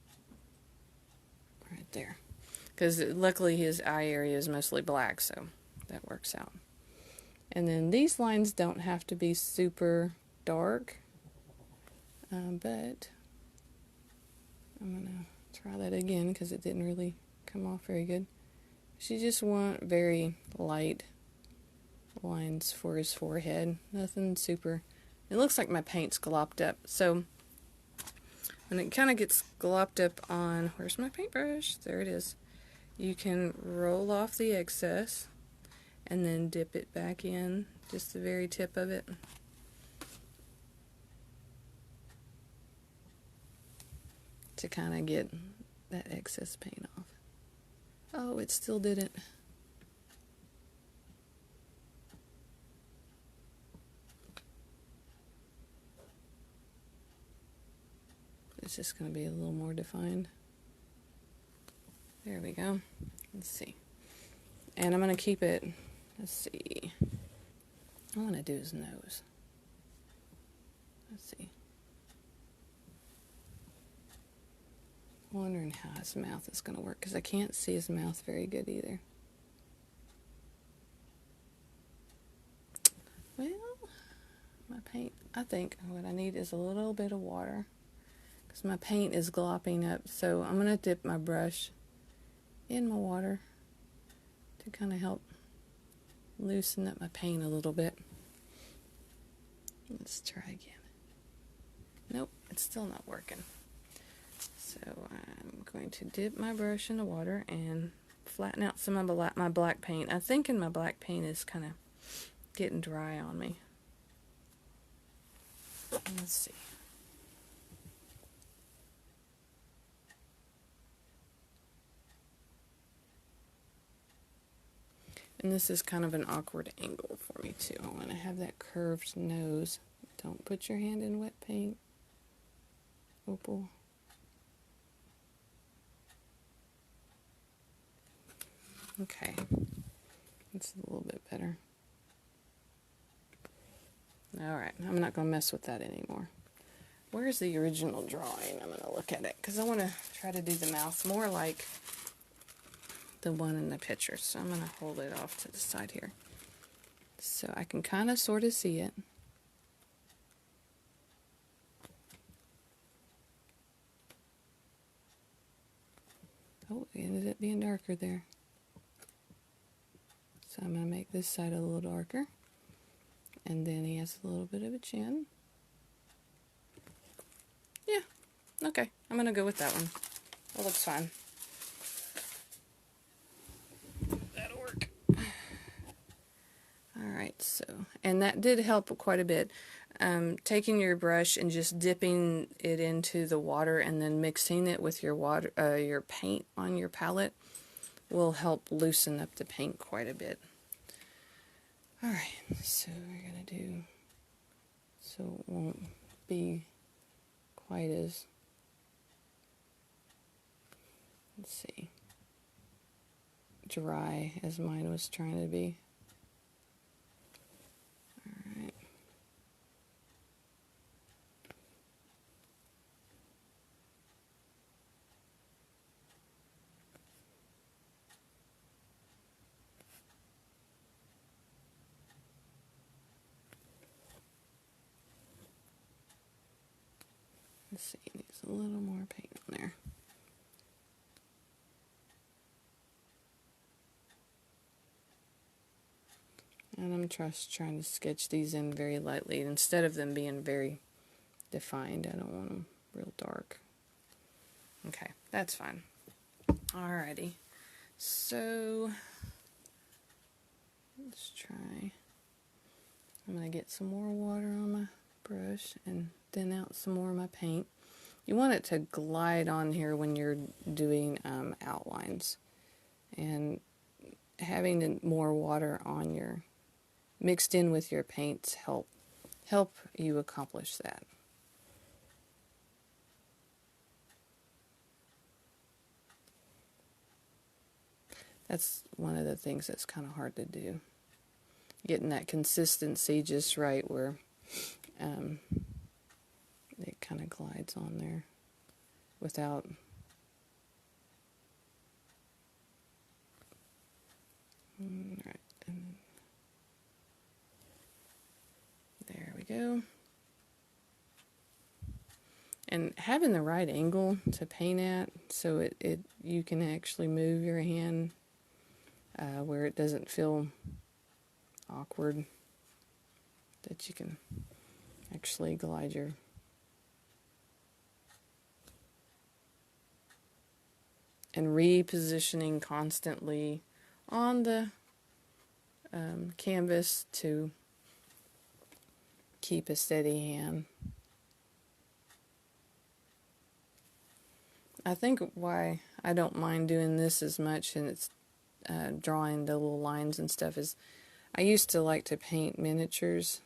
right there. Because luckily his eye area is mostly black, so that works out. And then these lines don't have to be super dark, but I'm going to try that again because it didn't really come off very good. So you just want very light lines for his forehead. Nothing super. It looks like my paint's glopped up. So when it kind of gets glopped up on, where's my paintbrush? There it is. You can roll off the excess and then dip it back in, just the very tip of it. To kind of get that excess paint off. Oh, it still didn't. It's just going to be a little more defined. There we go. Let's see. And I'm going to keep it, let's see. I want to do his nose. Let's see. I'm wondering how his mouth is going to work because I can't see his mouth very good either. Well, my paint, I think what I need is a little bit of water because my paint is glopping up. So I'm going to dip my brush in my water to kind of help loosen up my paint a little bit. Let's try again. Nope, it's still not working. So I'm going to dip my brush in the water and flatten out some of my black paint. I'm thinking my black paint is kind of getting dry on me. Let's see. And this is kind of an awkward angle for me too. I want to have that curved nose. Don't put your hand in wet paint, Opal. Okay, it's a little bit better. Alright, I'm not going to mess with that anymore. Where's the original drawing? I'm going to look at it because I want to try to do the mouth more like the one in the picture. So I'm going to hold it off to the side here so I can kind of sort of see it. Oh, it ended up being darker there. So I'm going to make this side a little darker. And then he has a little bit of a chin. Yeah, okay. I'm going to go with that one. That looks fine. That'll work. Alright, so, and that did help quite a bit. Taking your brush and just dipping it into the water and then mixing it with your water, your paint on your palette will help loosen up the paint quite a bit. Alright, so we're going to do, so it won't be quite as, let's see, dry as mine was trying to be. Alright. Let's see, it needs a little more paint on there. And I'm just trying to sketch these in very lightly instead of them being very defined. I don't want them real dark. Okay, that's fine. Alrighty, so let's try. I'm going to get some more water on my brush and thin out some more of my paint. You want it to glide on here when you're doing outlines, and having more water on your mixed in with your paints help you accomplish that. That's one of the things that's kind of hard to do. Getting that consistency just right where it kind of glides on there without right. And there we go. And having the right angle to paint at, so you can actually move your hand where it doesn't feel awkward, that you can actually glide your and repositioning constantly on the canvas to keep a steady hand. I think why I don't mind doing this as much and it's drawing the little lines and stuff is I used to like to paint miniatures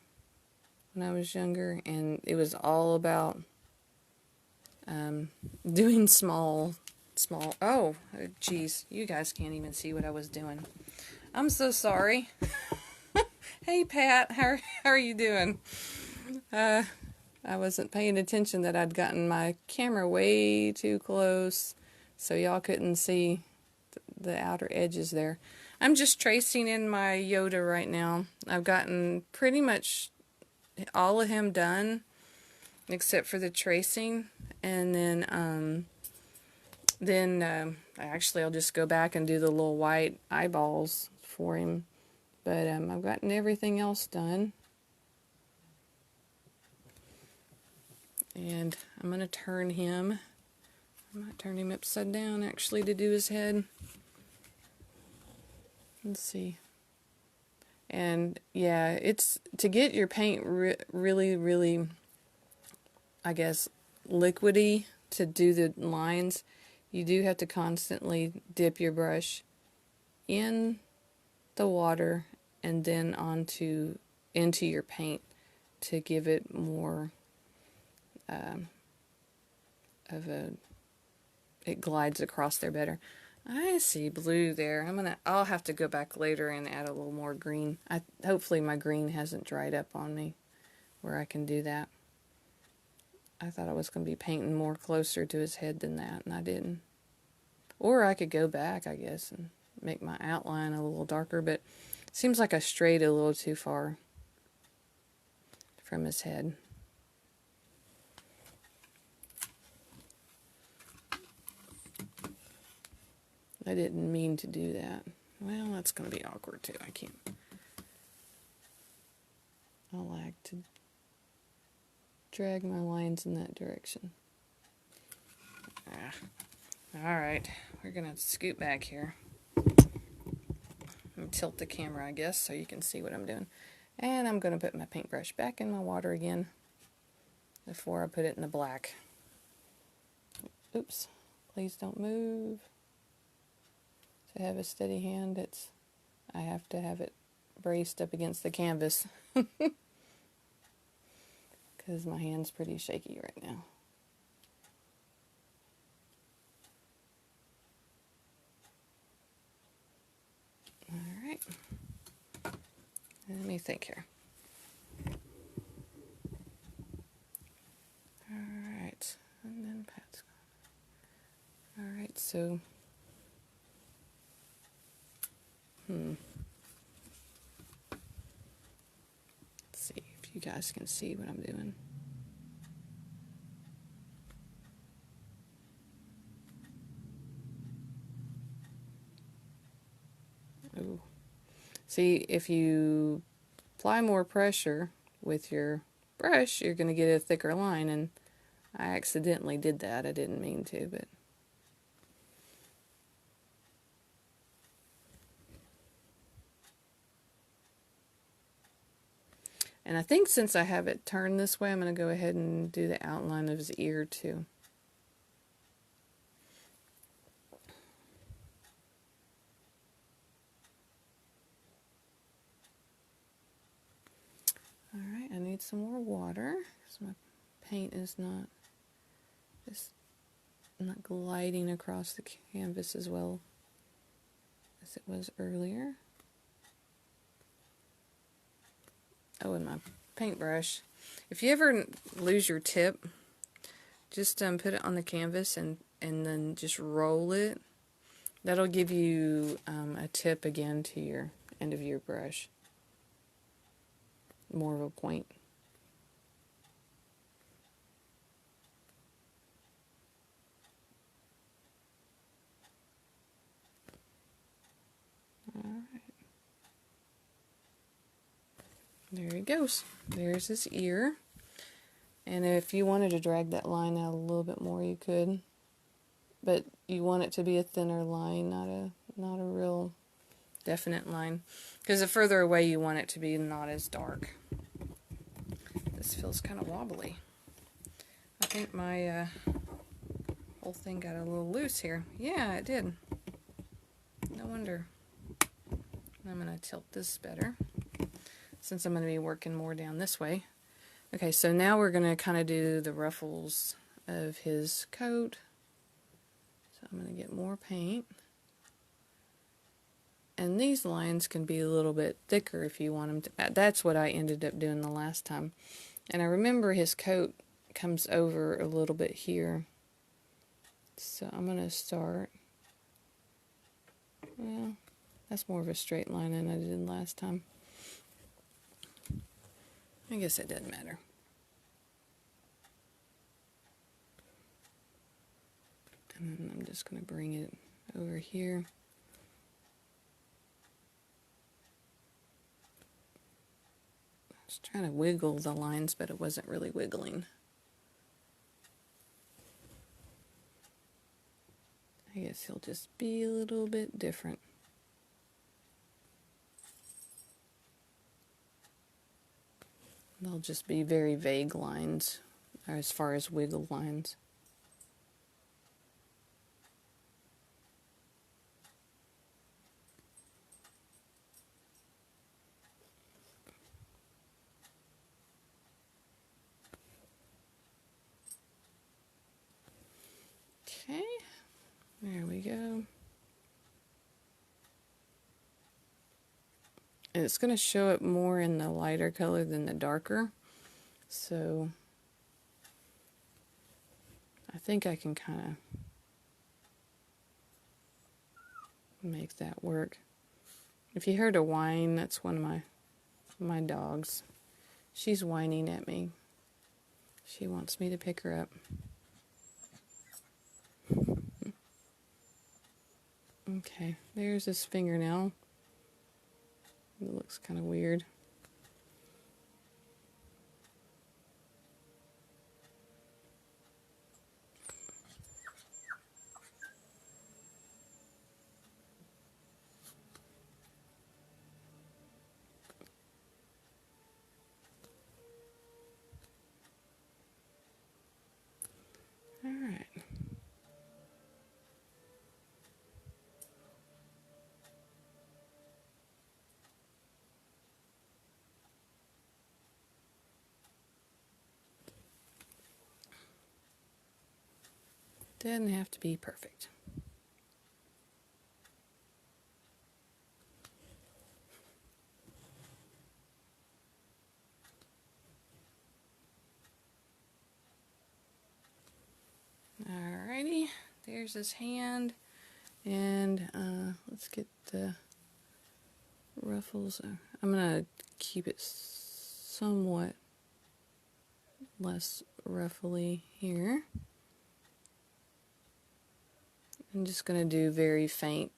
when I was younger, and it was all about doing small, oh, geez, you guys can't even see what I was doing. I'm so sorry. Hey, Pat, how are you doing? I wasn't paying attention that I'd gotten my camera way too close, so y'all couldn't see the outer edges there. I'm just tracing in my Yoda right now. I've gotten pretty much all of him done, except for the tracing, and then actually I'll just go back and do the little white eyeballs for him. But I've gotten everything else done. And I'm going to turn him. I might turn him upside down actually to do his head. Let's see. And yeah, it's to get your paint really, I guess, liquidy to do the lines. You do have to constantly dip your brush in the water and then into your paint to give it more it glides across there better. I see blue there. I'll have to go back later and add a little more green. Hopefully my green hasn't dried up on me where I can do that. I thought I was going to be painting more closer to his head than that, and I didn't. Or I could go back, I guess, and make my outline a little darker, but it seems like I strayed a little too far from his head. I didn't mean to do that. Well, that's going to be awkward too. I like to drag my lines in that direction. Alright, we're going to scoot back here. And tilt the camera, I guess, so you can see what I'm doing. And I'm going to put my paintbrush back in my water again before I put it in the black. Oops, please don't move. To have a steady hand, I have to have it braced up against the canvas because my hand's pretty shaky right now. Alright, let me think here. Alright, and then Pat's gone. Alright, so let's see if you guys can see what I'm doing. Ooh. See, if you apply more pressure with your brush, you're going to get a thicker line, and I accidentally did that. I didn't mean to, but and I think since I have it turned this way, I'm going to go ahead and do the outline of his ear too. Alright, I need some more water because my paint is not gliding across the canvas as well as it was earlier. Oh, and my paintbrush. If you ever lose your tip, just put it on the canvas and then just roll it. That'll give you a tip again to your end of your brush. More of a point. Alright. There he goes. There's his ear. And if you wanted to drag that line out a little bit more, you could. But you want it to be a thinner line, not a real definite line. Because the further away you want it to be, not as dark. This feels kind of wobbly. I think my whole thing got a little loose here. Yeah, it did. No wonder. I'm going to tilt this better, since I'm going to be working more down this way. Okay, so now we're going to kind of do the ruffles of his coat. So I'm going to get more paint. And these lines can be a little bit thicker if you want them to. That's what I ended up doing the last time. And I remember his coat comes over a little bit here. So I'm going to start. Well, that's more of a straight line than I did last time. I guess it doesn't matter. And then I'm just going to bring it over here. I was trying to wiggle the lines, but it wasn't really wiggling. I guess he'll just be a little bit different. They'll just be very vague lines as far as wiggle lines. Okay, there we go. And it's going to show it more in the lighter color than the darker. So I think I can kind of make that work. If you heard a whine, that's one of my dogs. She's whining at me. She wants me to pick her up. Okay, there's his fingernail. It looks kind of weird. All right. Didn't have to be perfect. Alrighty, there's his hand, and let's get the ruffles. I'm gonna keep it somewhat less ruffly here. I'm just gonna do very faint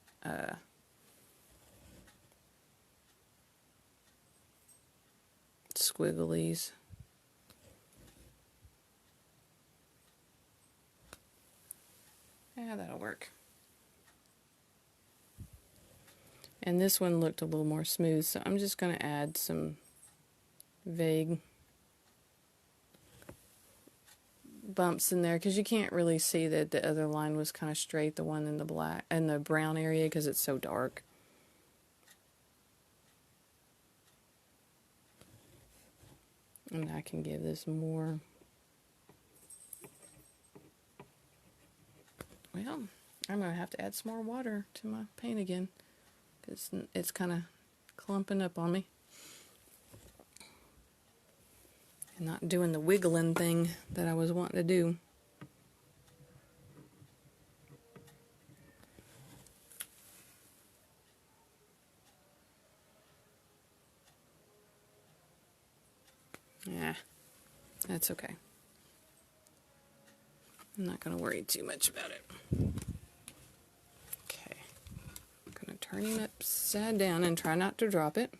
squigglies. Yeah, that'll work. And this one looked a little more smooth, so I'm just going to add some vague bumps in there, because you can't really see that the other line was kind of straight, the one in the black and the brown area, because it's so dark. And I can give this more. Well, I'm going to have to add some more water to my paint again, because it's kind of clumping up on me. And not doing the wiggling thing that I was wanting to do. Yeah, that's okay. I'm not going to worry too much about it. Okay, I'm going to turn it upside down and try not to drop it.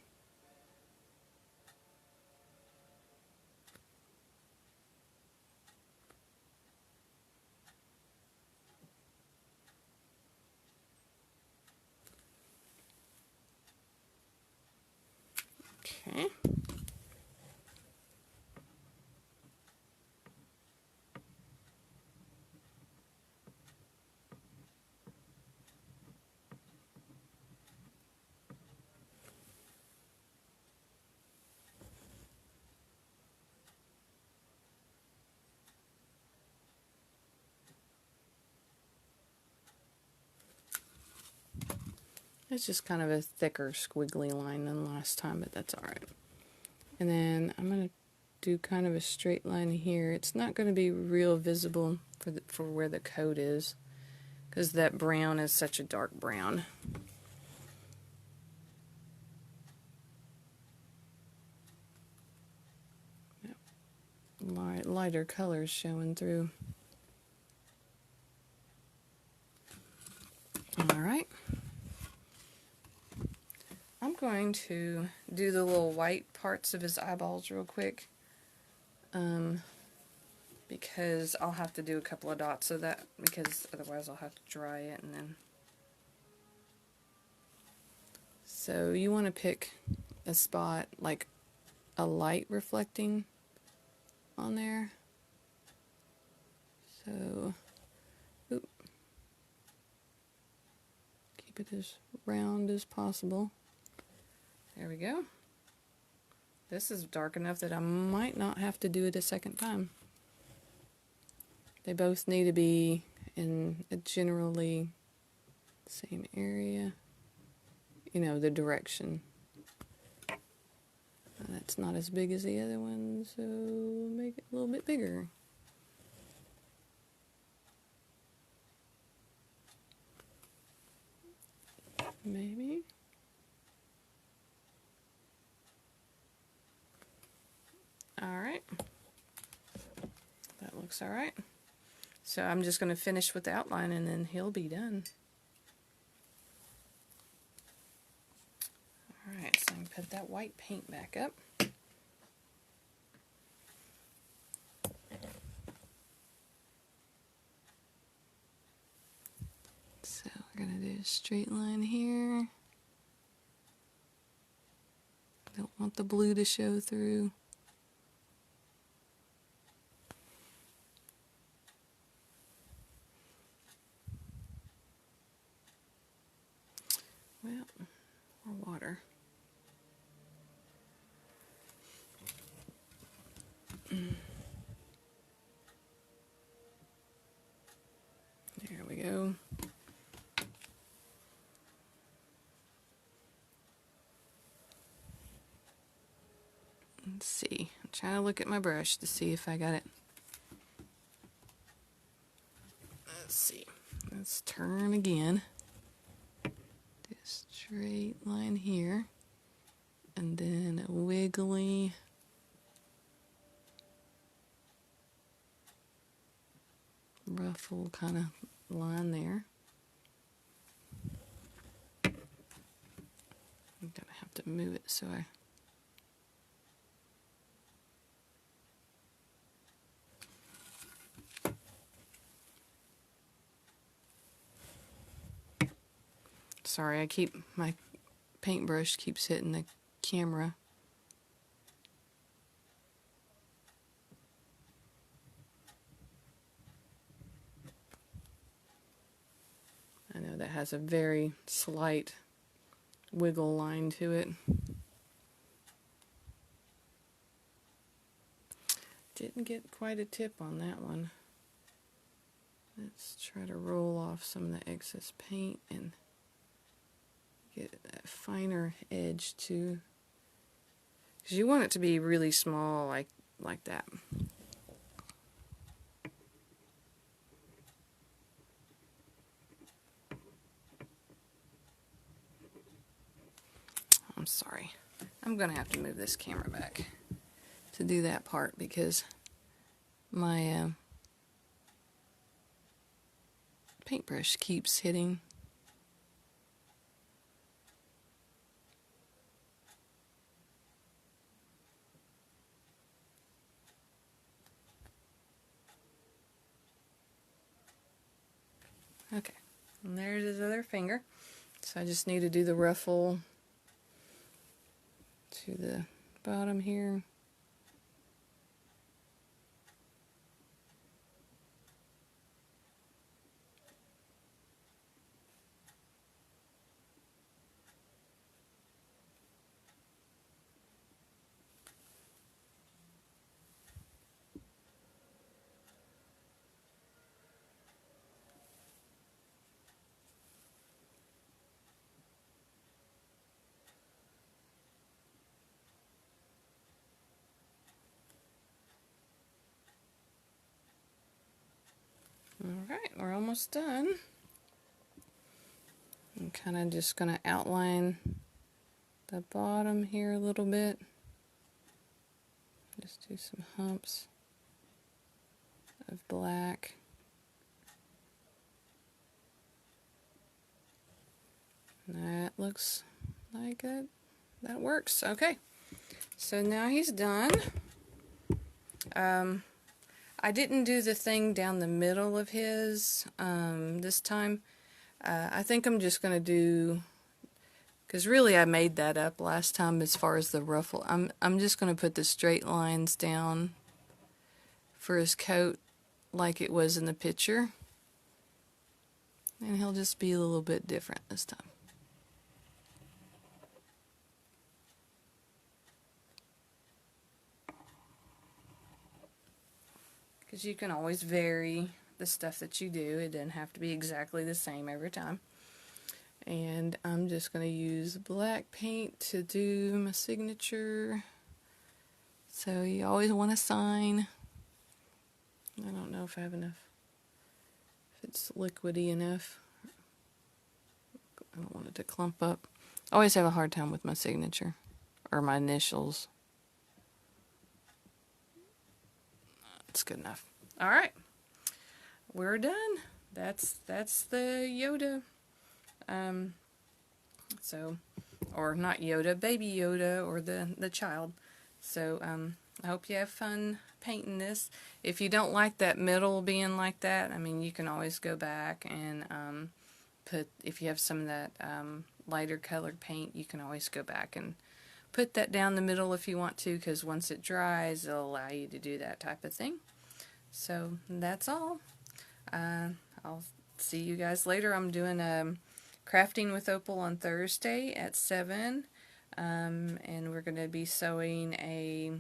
Okay. It's just kind of a thicker squiggly line than last time, but that's alright. And then I'm going to do kind of a straight line here. It's not going to be real visible for where the coat is, because that brown is such a dark brown. Lighter colors showing through. Alright. I'm going to do the little white parts of his eyeballs real quick, because I'll have to do a couple of dots of that, because otherwise I'll have to dry it. And then, so you want to pick a spot like a light reflecting on there. So keep it as round as possible. There we go. This is dark enough that I might not have to do it a second time. They both need to be in a generally same area, you know, the direction. That's not as big as the other one, so make it a little bit bigger. Maybe. Alright. That looks alright. So I'm just going to finish with the outline and then he'll be done. Alright, so I can put that white paint back up. So we're going to do a straight line here. Don't want the blue to show through. Well, more water. There we go. Let's see. I'm trying to look at my brush to see if I got it. Let's see. Let's turn again. Do a straight line here. And then a wiggly ruffle kind of line there. I'm gonna have to move it so I sorry, my paintbrush keeps hitting the camera. I know that has a very slight wiggle line to it. Didn't get quite a tip on that one. Let's try to roll off some of the excess paint and get that finer edge too. Because you want it to be really small like that. I'm sorry. I'm going to have to move this camera back to do that part because my paintbrush keeps hitting. Okay, and there's his other finger. So I just need to do the ruffle to the bottom here. Alright, we're almost done. I'm kind of just going to outline the bottom here a little bit. Just do some humps of black. That looks like it. That works. Okay. So now he's done. I didn't do the thing down the middle of his this time. I think I'm just going to do, because really I made that up last time as far as the ruffle. I'm just going to put the straight lines down for his coat like it was in the picture. And he'll just be a little bit different this time. Because you can always vary the stuff that you do. It doesn't have to be exactly the same every time. And I'm just going to use black paint to do my signature. So you always want to sign. I don't know if I have enough, if it's liquidy enough. I don't want it to clump up. I always have a hard time with my signature, or my initials. That's good enough. All right, we're done. That's the Yoda. So, or not Yoda, baby Yoda, or the child. So, I hope you have fun painting this. If you don't like that middle being like that, I mean, you can always go back and put, if you have some of that lighter colored paint, you can always go back and put that down the middle if you want to, because once it dries, it'll allow you to do that type of thing. So, that's all. I'll see you guys later. I'm doing Crafting with Opal on Thursday at 7. And we're going to be sewing a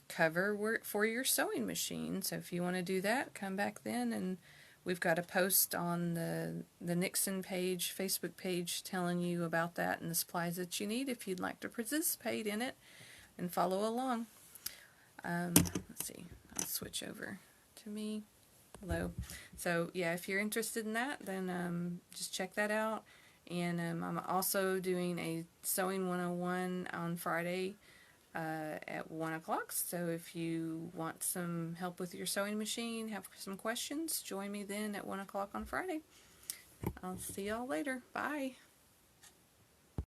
cover for your sewing machine. So if you want to do that, come back then. And we've got a post on the Nixon page, Facebook page, telling you about that and the supplies that you need if you'd like to participate in it and follow along. Let's see. I'll switch over to me. Hello. So yeah, if you're interested in that, then just check that out. And I'm also doing a Sewing 101 on Friday at 1 o'clock. So if you want some help with your sewing machine, have some questions, join me then at 1 o'clock on Friday. I'll see y'all later. Bye.